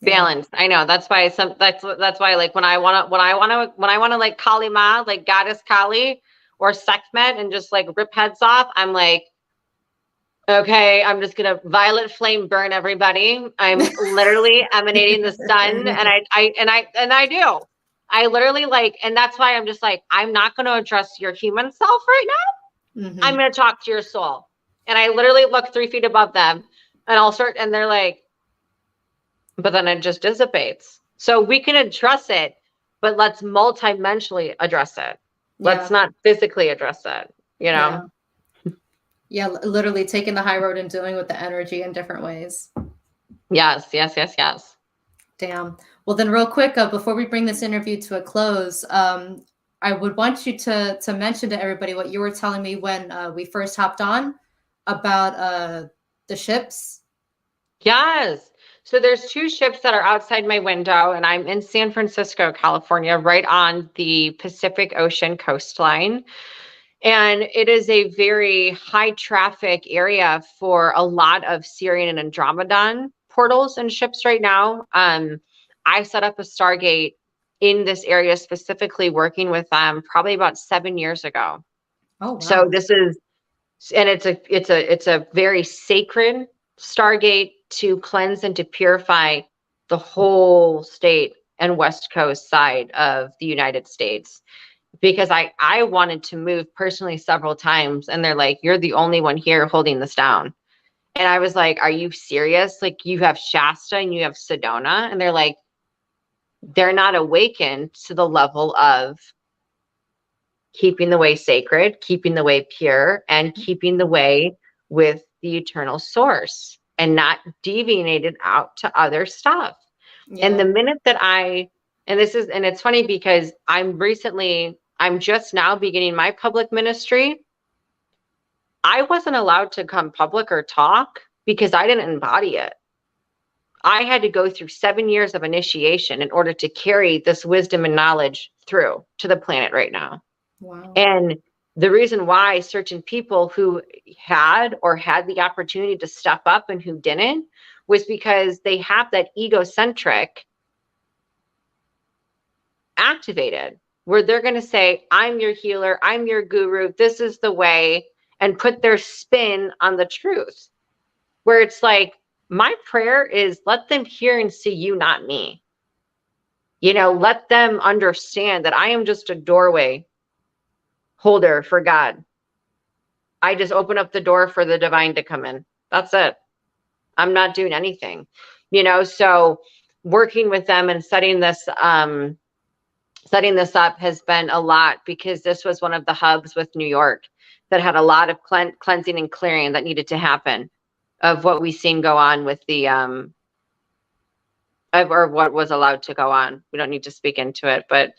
Yeah. Balance. I know. That's why, like, when I wanna like Kali Ma, like goddess Kali or Sekhmet, and just like rip heads off, I'm like, okay, I'm just gonna violet flame burn everybody. I'm literally emanating the sun, and I do. I literally, like, and that's why I'm just like, I'm not gonna address your human self right now. I'm Mhm. gonna talk to your soul. And I literally look 3 feet above them, and and they're like, but then it just dissipates. So we can address it, but let's multidimensionally address it. Let's Yeah. not physically address it, you Yeah. know? Yeah, literally taking the high road and dealing with the energy in different ways. Yes, yes, yes, yes. Damn. Well, then, real quick, before we bring this interview to a close, I would want you to mention to everybody what you were telling me when we first hopped on about the ships. Yes. So there's 2 ships that are outside my window, and I'm in San Francisco, California, right on the Pacific Ocean coastline. And it is a very high traffic area for a lot of Syrian and Andromedan portals and ships right now. I set up a Stargate in this area, specifically working with them probably about 7 years ago. Oh So wow. this is, and it's a very sacred Stargate to cleanse and to purify the whole state and West Coast side of the United States, because I wanted to move personally several times, and they're like, you're the only one here holding this down. And I was like, are you serious? Like, you have Shasta and you have Sedona, and they're like, they're not awakened to the level of keeping the way sacred, keeping the way pure, and keeping the way with the eternal source, and not deviated out to other stuff. And the Yeah. minute that and it's funny because I'm just now beginning my public ministry. I wasn't allowed to come public or talk because I didn't embody it. I had to go through 7 years of initiation in order to carry this wisdom and knowledge through to the planet right now. Wow. And the reason why certain people who had the opportunity to step up and who didn't was because they have that egocentric activated, where they're going to say, I'm your healer, I'm your guru, this is the way, and put their spin on the truth. Where it's like, my prayer is, let them hear and see you, not me. Let them understand that I am just a doorway holder for God. I just open up the door for the divine to come in. That's it. I'm not doing anything. So working with them and setting this setting this up has been a lot, because this was one of the hubs with New York that had a lot of cleansing and clearing that needed to happen of what we've seen go on with the or what was allowed to go on. We don't need to speak into it, but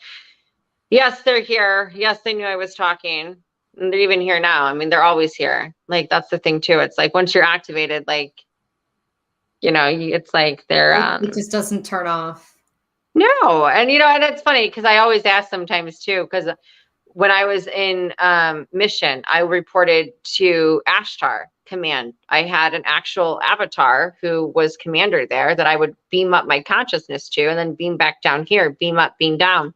yes, they're here. Yes, they knew I was talking. And they're even here now. I mean, they're always here. Like, that's the thing too. It's like, once you're activated, like, you know, it's like they're It just doesn't turn off. no. And you know, and it's funny because I always ask sometimes too, because when I was in mission, I reported to Ashtar Command. I had an actual avatar who was commander there that I would beam up my consciousness to, and then beam back down here, beam up, beam down.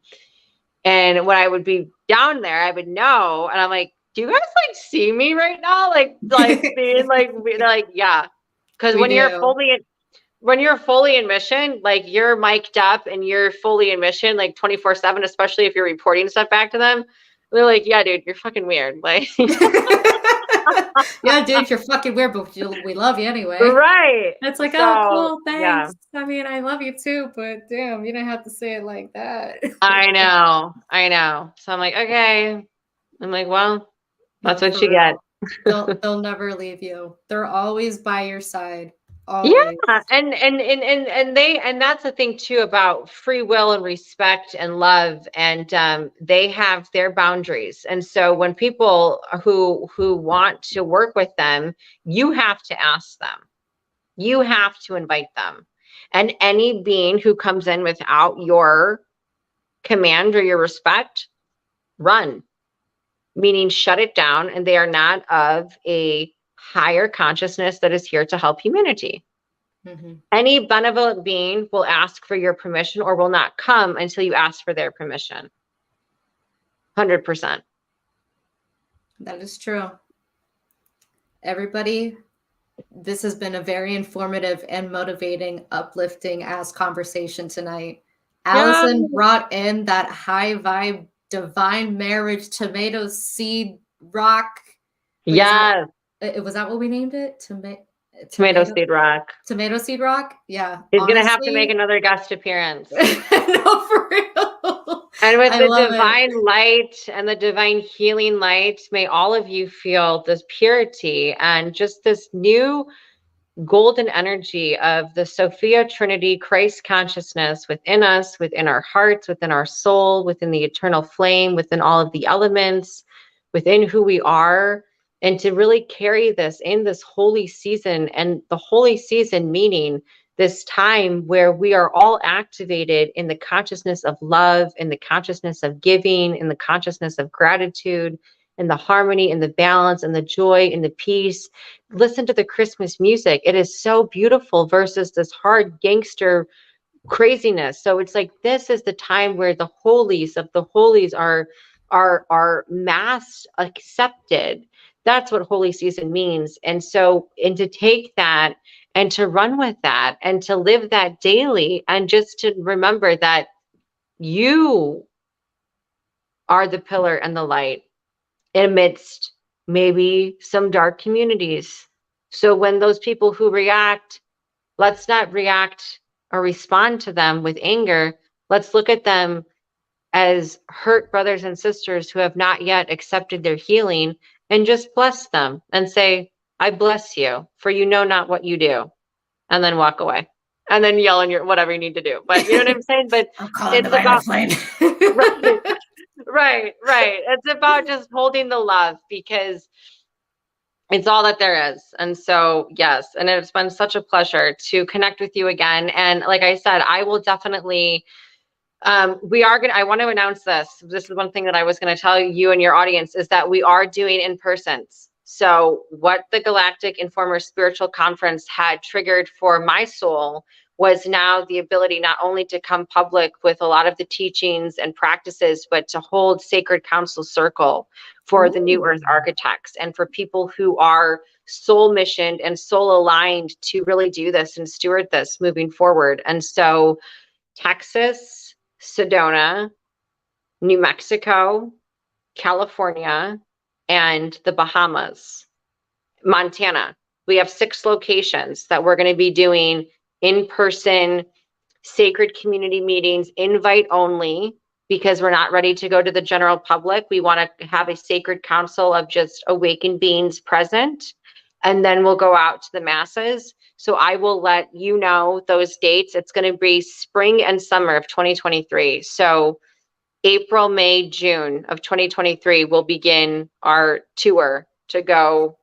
And when I would be down there, I would know, and I'm like, "Do you guys like see me right now?" Like being like, they're like, "Yeah," because when you're fully in mission, like you're mic'd up and you're fully in mission, like 24/7, especially if you're reporting stuff back to them. They're like, "Yeah, dude, you're fucking weird." Like, yeah, dude, you're fucking weird, but we love you anyway. right. It's like, so, oh, cool, thanks. Yeah. I mean, I love you too, but damn, you don't have to say it like that. I know. So I'm like, okay. I'm like, well, that's what you get. They'll never leave you. They're always by your side. Always. Yeah, and that's the thing too about free will and respect and love, and they have their boundaries. And so when people who want to work with them, you have to ask them. You have to invite them. And any being who comes in without your command or your respect, run. Meaning shut it down, and they are not of a higher consciousness that is here to help humanity. Mm-hmm. Any benevolent being will ask for your permission or will not come until you ask for their permission. 100%. That is true. Everybody, this has been a very informative and motivating, uplifting ass conversation tonight. Alison brought in that high vibe, divine marriage, tomato seed rock. Yes. Was that what we named it? Tomato seed rock. Tomato seed rock? Yeah. He's going to have to make another guest appearance. No, for real. And with the divine light and the divine healing light, may all of you feel this purity and just this new golden energy of the Sophia Trinity Christ consciousness within us, within our hearts, within our soul, within the eternal flame, within all of the elements, within who we are, and to really carry this in this holy season. And the holy season meaning this time where we are all activated in the consciousness of love, in the consciousness of giving, in the consciousness of gratitude, and the harmony and the balance and the joy and the peace. Listen to the Christmas music. It is so beautiful versus this hard gangster craziness. So it's like, this is the time where the holies of the holies are mass accepted. That's what holy season means. And to take that and to run with that and to live that daily, and just to remember that you are the pillar and the light amidst maybe some dark communities. So when those people who react, let's not react or respond to them with anger. Let's look at them as hurt brothers and sisters who have not yet accepted their healing, and just bless them and say, I bless you, for you know not what you do. And then walk away. And then yell in your whatever you need to do. But you know what I'm saying? But it's about right. It's about just holding the love, because it's all that there is. And so, yes, and it's been such a pleasure to connect with you again. And like I said, I will definitely, I want to announce this. This is one thing that I was going to tell you and your audience, is that we are doing in-persons. So what the Galactic Informer Spiritual Conference had triggered for my soul was now the ability not only to come public with a lot of the teachings and practices, but to hold sacred council circle for the New Earth architects and for people who are soul missioned and soul aligned to really do this and steward this moving forward. And so Texas, Sedona, New Mexico, California, and the Bahamas, Montana. We have 6 locations that we're going to be doing in-person sacred community meetings, invite only, because we're not ready to go to the general public. We want to have a sacred council of just awakened beings present, and then we'll go out to the masses. So I will let you know those dates. It's going to be spring and summer of 2023. So April, May, June of 2023, we'll begin our tour to go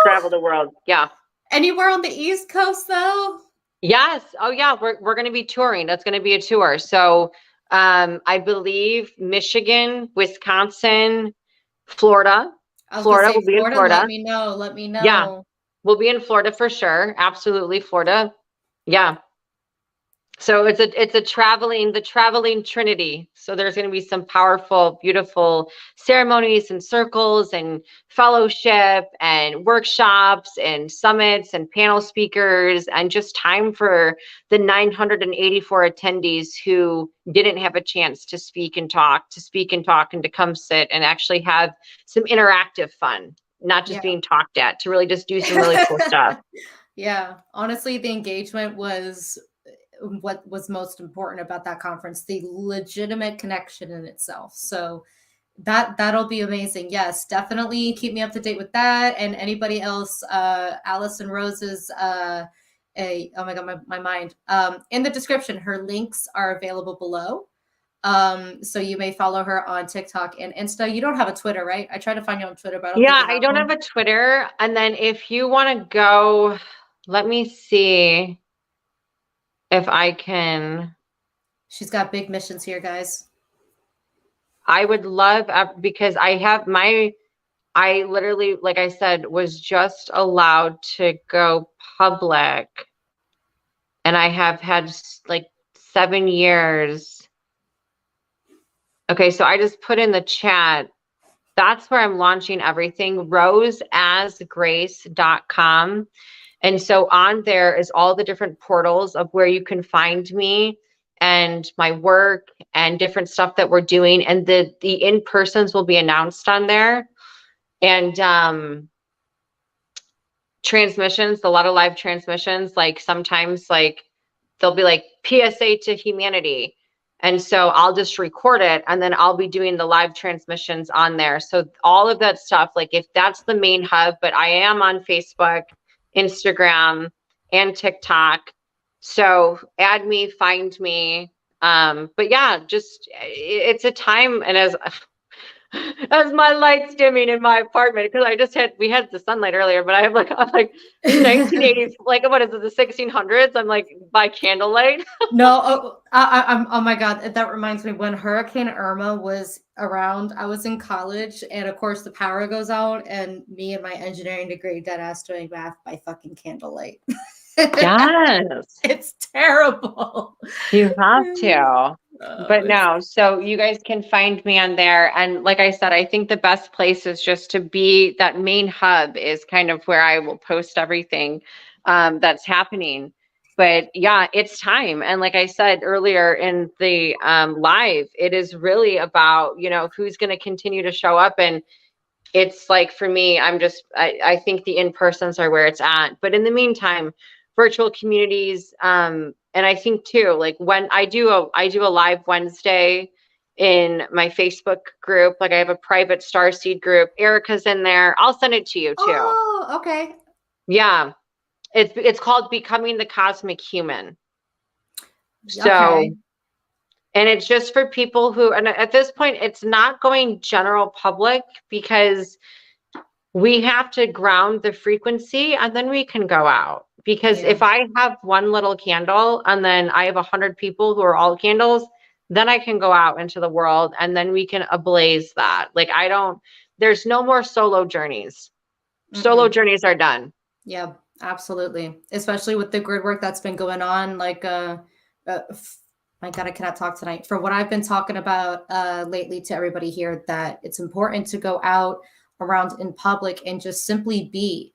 travel the world. Yeah. Anywhere on the East Coast though? Yes. Oh yeah. We're going to be touring. That's going to be a tour. So I believe Michigan, Wisconsin, Florida. I was Florida gonna say will be in Florida. Florida. Let me know. Let me know. Yeah. We'll be in Florida for sure. Absolutely. Florida. Yeah. So it's the traveling trinity. So there's going to be some powerful, beautiful ceremonies and circles and fellowship and workshops and summits and panel speakers, and just time for the 984 attendees who didn't have a chance to speak and talk and to come sit and actually have some interactive fun, not just being talked at, to really just do some really cool stuff. Yeah. Honestly, the engagement was what was most important about that conference, the legitimate connection in itself. So that'll be amazing. Yes, definitely keep me up to date with that. And anybody else, Alison Rose's oh my god, my mind. In the description, her links are available below. So you may follow her on TikTok and Insta. You don't have a Twitter, right? I tried to find you on Twitter, but I don't think you have I don't one. have a Twitter. And then if you want to go, let me see if I can. She's got big missions here, guys. I would love, because I literally, like I said, was just allowed to go public. And I have had like 7 years. Okay, so I just put in the chat. That's where I'm launching everything, roseasgrace.com. And so on there is all the different portals of where you can find me and my work and different stuff that we're doing. And the in-persons will be announced on there. And transmissions, a lot of live transmissions, like sometimes like they'll be like PSA to humanity. And so I'll just record it and then I'll be doing the live transmissions on there. So all of that stuff, like if that's the main hub, but I am on Facebook, Instagram, and TikTok. So add me, find me. But yeah, just it's a time, and as my lights dimming in my apartment, because we had the sunlight earlier, but I'm like 1980s, like what is it, the 1600s? I'm like by candlelight. No, I'm oh my god, that reminds me, when Hurricane Irma was around, I was in college, and of course the power goes out, and me and my engineering degree dead ass doing math by fucking candlelight. Yes. It's terrible. You have to. But no, so you guys can find me on there. And like I said, I think the best place is just to be, that main hub is kind of where I will post everything that's happening. But yeah, it's time. And like I said earlier in the live, it is really about, who's going to continue to show up. And it's like, for me, I think the in-persons are where it's at. But in the meantime, virtual communities, and I think too, like when I do a live Wednesday in my Facebook group, like I have a private Starseed group. Erica's in there. I'll send it to you too. Oh, okay. Yeah. It's called Becoming the Cosmic Human. So, okay. And it's just for people who, and at this point, it's not going general public, because we have to ground the frequency and then we can go out. Because if I have one little candle and then I have 100 people who are all candles, then I can go out into the world and then we can ablaze that. Like there's no more solo journeys. Solo journeys are done. Yeah, absolutely. Especially with the grid work that's been going on. Like, my God, I cannot talk tonight. For what I've been talking about lately to everybody here, that it's important to go out around in public and just simply be.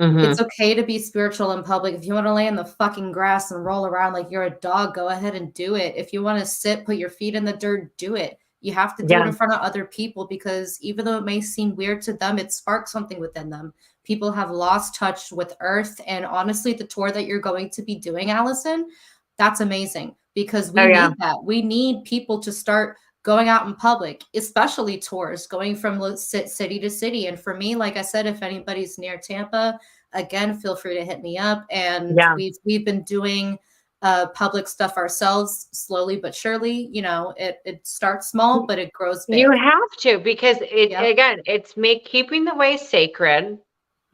It's okay to be spiritual in public. If you want to lay in the fucking grass and roll around like you're a dog, go ahead and do it. If you want to sit, put your feet in the dirt, do it. You have to do it in front of other people, because even though it may seem weird to them, it sparks something within them. People have lost touch with Earth. And honestly, the tour that you're going to be doing, Alison, that's amazing, because we need that. We need people to start going out in public, especially tours, going from city to city. And for me, like I said, if anybody's near Tampa, again, feel free to hit me up. And Yeah. we've been doing public stuff ourselves, slowly but surely. You know, it starts small, but it grows big. You have to, because Yep. again, it's keeping the way sacred.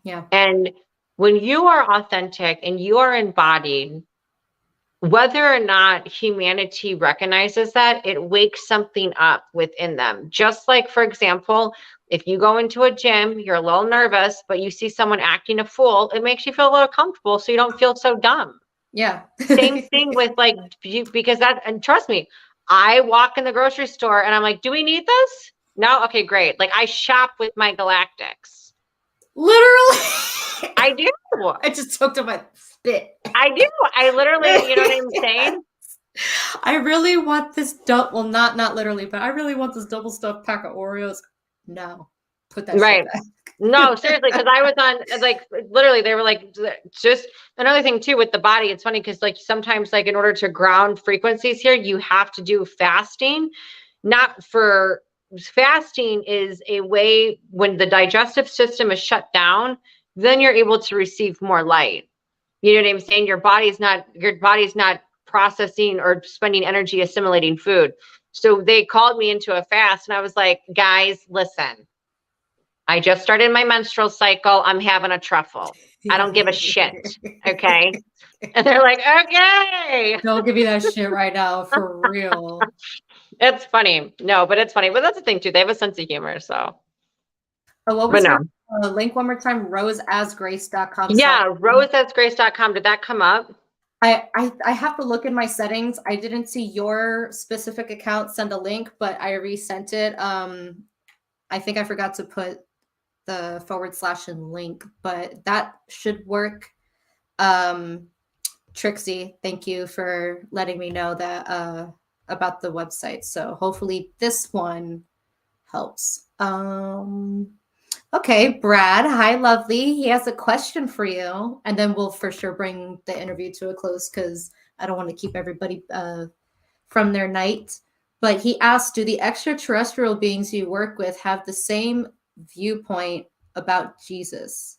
Yeah. And when you are authentic and you are embodied, whether or not humanity recognizes that, it wakes something up within them. Just like, for example, if you go into a gym, you're a little nervous, but you see someone acting a fool, it makes you feel a little comfortable so you don't feel so dumb. Yeah. Same thing with like, because that, and trust me, I walk in the grocery store and I'm like, do we need this? No? Okay, great. Like I shop with my galactics. Literally. I do. I just choked on my spit. I do. I literally, you know what I'm saying? I really want this well, not literally, but I really want this double stuffed pack of Oreos. No, put that shit back. No, seriously, because I was on, like, literally, they were like, just another thing too with the body. It's funny because, like, sometimes, like, in order to ground frequencies here, you have to do fasting. Not for fasting is a way when the digestive system is shut down, then you're able to receive more light. You know what I'm saying? Your body's not processing or spending energy assimilating food. So they called me into a fast, and I was like, guys, listen. I just started my menstrual cycle. I'm having a truffle. I don't give a shit. Okay. And they're like, okay. Don't give me that shit right now, for real. It's funny. No, but it's funny. But that's the thing too. They have a sense of humor. So. What was your link one more time? roseasgrace.com. Yeah, roseasgrace.com. Did that come up? I have to look in my settings. I didn't see your specific account send a link, but I resent it. I think I forgot to put the / and link, but that should work. Trixie, thank you for letting me know that about the website. So hopefully this one helps. Okay, Brad, hi, lovely. He has a question for you, and then we'll for sure bring the interview to a close because I don't want to keep everybody from their night. But he asked, do the extraterrestrial beings you work with have the same viewpoint about Jesus?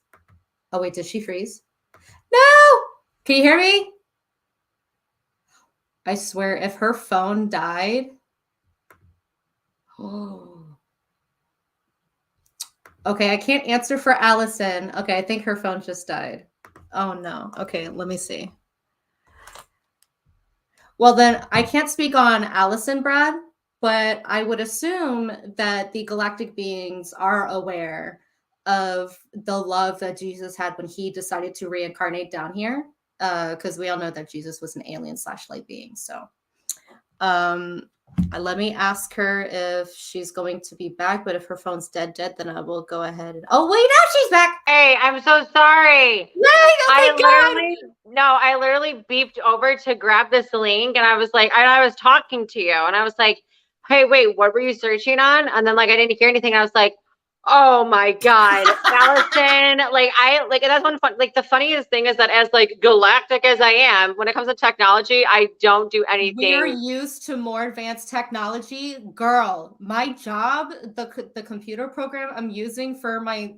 Oh, wait, did she freeze? No! Can you hear me? I swear, if her phone died. Oh. Okay, I can't answer for Allison. Okay, I think her phone just died. Oh, no. Okay, let me see. Well, then I can't speak on Allison, Brad, but I would assume that the galactic beings are aware of the love that Jesus had when he decided to reincarnate down here, because we all know that Jesus was an alien / light being. So let me ask her if she's going to be back, but if her phone's dead, then I will go ahead and oh wait, now she's back. Hey, I'm so sorry. Yay, I literally beeped over to grab this link, and I was like, I was talking to you, and I was like, hey, wait, what were you searching on? And then like I didn't hear anything. I was like, oh my God, Allison, like that's one fun. Like the funniest thing is that as like galactic as I am, when it comes to technology, I don't do anything. We're used to more advanced technology, girl. My job, the computer program I'm using for my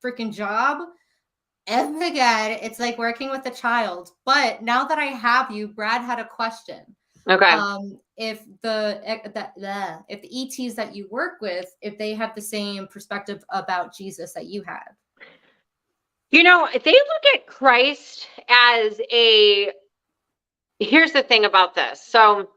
freaking job. Oh my God, it's like working with a child. But now that I have you, Brad had a question. Okay. If the ETs that you work with, if they have the same perspective about Jesus that you have. You know, they look at Christ as here's the thing about this. So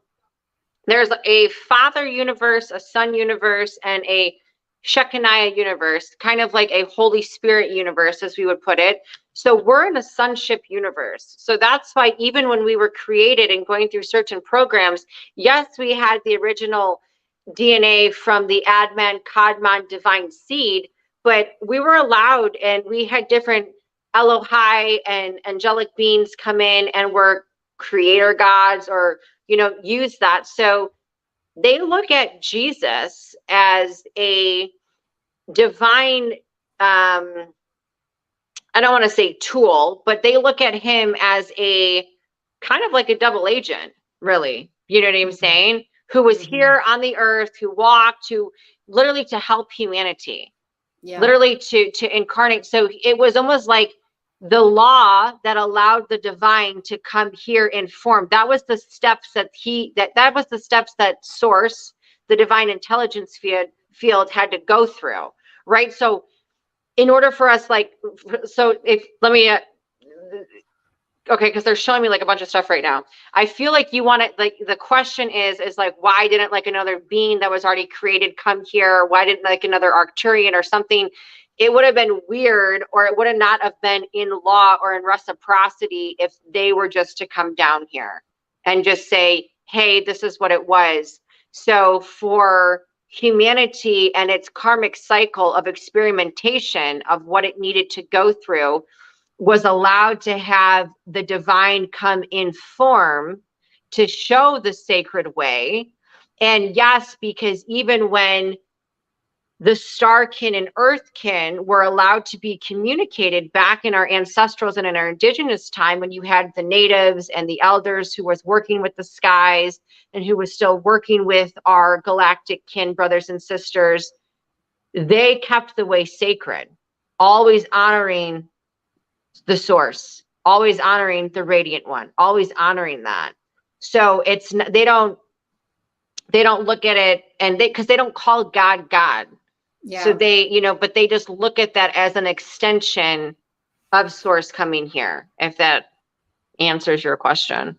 there's a father universe, a son universe, and a Shekinah universe, kind of like a Holy Spirit universe, as we would put it. So we're in a sonship universe. So that's why even when we were created and going through certain programs, yes, we had the original DNA from the Adman, Kadmon divine seed, but we were allowed, and we had different Elohai and angelic beings come in and were creator gods, or, you know, use that. So they look at Jesus as a divine, I don't want to say tool, but they look at him as a kind of like a double agent, really. You know what I'm saying? who was here on the earth, who walked, who literally to help humanity, literally to incarnate. So it was almost like the law that allowed the divine to come here in form. That was the steps that that was the steps that source, the divine intelligence field had to go through, right? So in order for us, like, so if, let me, okay, because they're showing me like a bunch of stuff right now. I feel like you want to, like, the question is like, why didn't like another being that was already created come here? Why didn't like another Arcturian or something? It would have been weird, or it would have not have been in law or in reciprocity if they were just to come down here and just say, hey, this is what it was. So for humanity and its karmic cycle of experimentation of what it needed to go through, was allowed to have the divine come in form to show the sacred way. And yes, because even when the starkin and earthkin were allowed to be communicated back in our ancestrals and in our indigenous time, when you had the natives and the elders who was working with the skies and who was still working with our galactic kin brothers and sisters, they kept the way sacred, always honoring the source, always honoring the radiant one, always honoring that. So it's, they don't look at it, and because they don't call God God. So they, you know, but they just look at that as an extension of source coming here, if that answers your question.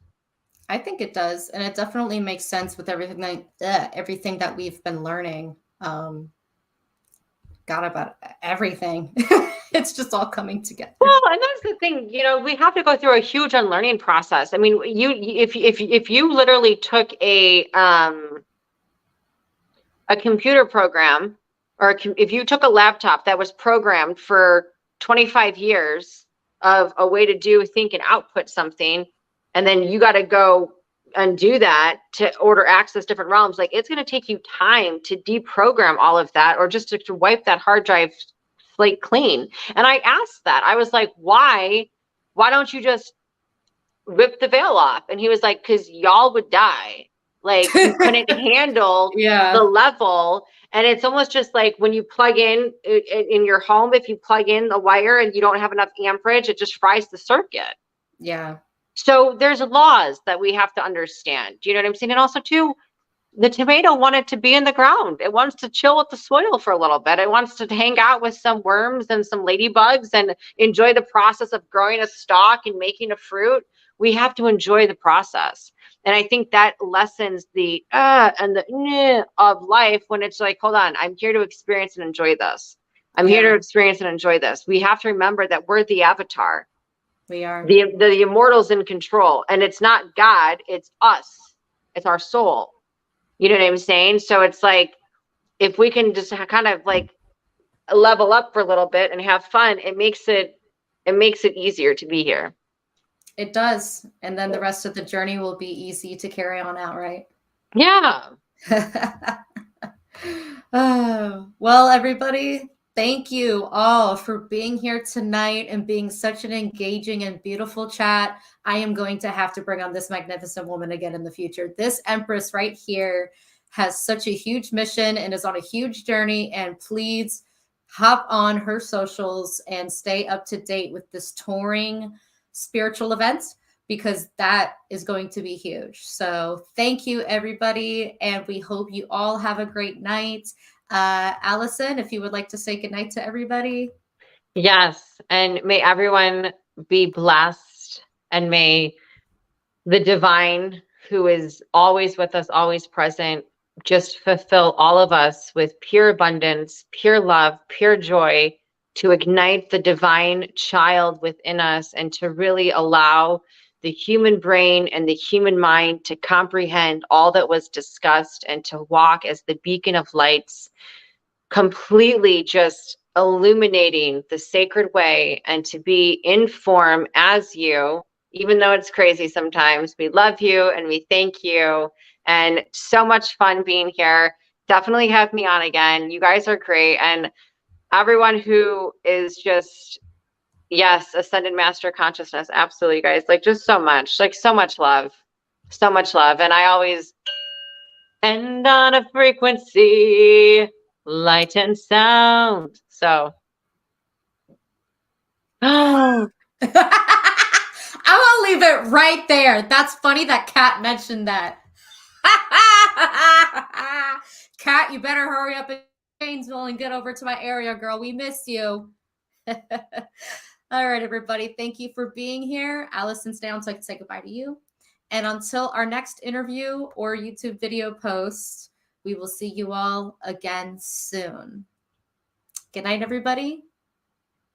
I think it does, and it definitely makes sense with everything that we've been learning. God, about everything. It's just all coming together. Well, and that's the thing, you know, we have to go through a huge unlearning process. I mean, if you literally took a computer program, or if you took a laptop that was programmed for 25 years of a way to do, think, and output something, and then you got to go and do that to order access different realms, like, it's going to take you time to deprogram all of that, or just to wipe that hard drive slate clean. And I asked that, I was like, why don't you just rip the veil off? And he was like, because y'all would die. Like, you couldn't handle the level. And it's almost just like when you plug in your home, if you plug in the wire and you don't have enough amperage, it just fries the circuit. Yeah. So there's laws that we have to understand. Do you know what I'm saying? And also too, the tomato wanted to be in the ground. It wants to chill with the soil for a little bit. It wants to hang out with some worms and some ladybugs and enjoy the process of growing a stalk and making a fruit. We have to enjoy the process. And I think that lessens the and the of life, when it's like, hold on, I'm here to experience and enjoy this. I'm here to experience and enjoy this. We have to remember that we're the avatar. We are. The immortal's in control. And it's not God, it's us. It's our soul. You know what I'm saying? So it's like, if we can just kind of like level up for a little bit and have fun, it makes it easier to be here. It does. And then the rest of the journey will be easy to carry on out, right? Yeah. Oh, well, everybody, thank you all for being here tonight and being such an engaging and beautiful chat. I am going to have to bring on this magnificent woman again in the future. This Empress right here has such a huge mission and is on a huge journey. And please hop on her socials and stay up to date with this touring spiritual events, because that is going to be huge. So thank you, everybody. And we hope you all have a great night. Alison, if you would like to say goodnight to everybody. Yes. And may everyone be blessed, and may the divine, who is always with us, always present, just fulfill all of us with pure abundance, pure love, pure joy, to ignite the divine child within us, and to really allow the human brain and the human mind to comprehend all that was discussed, and to walk as the beacon of lights, completely just illuminating the sacred way, and to be in form as you, even though it's crazy sometimes. We love you and we thank you, and so much fun being here. Definitely have me on again. You guys are great. And everyone who is just, yes, ascended master consciousness, absolutely, guys, like, just so much, like, so much love, so much love. And I always and on a frequency, light and sound. So, oh, I'm gonna leave it right there. That's funny that Kat mentioned that. Kat, you better hurry up in Gainesville and get over to my area, girl. We miss you. All right, everybody. Thank you for being here. Alison's down, so I can say goodbye to you. And until our next interview or YouTube video post, we will see you all again soon. Good night, everybody.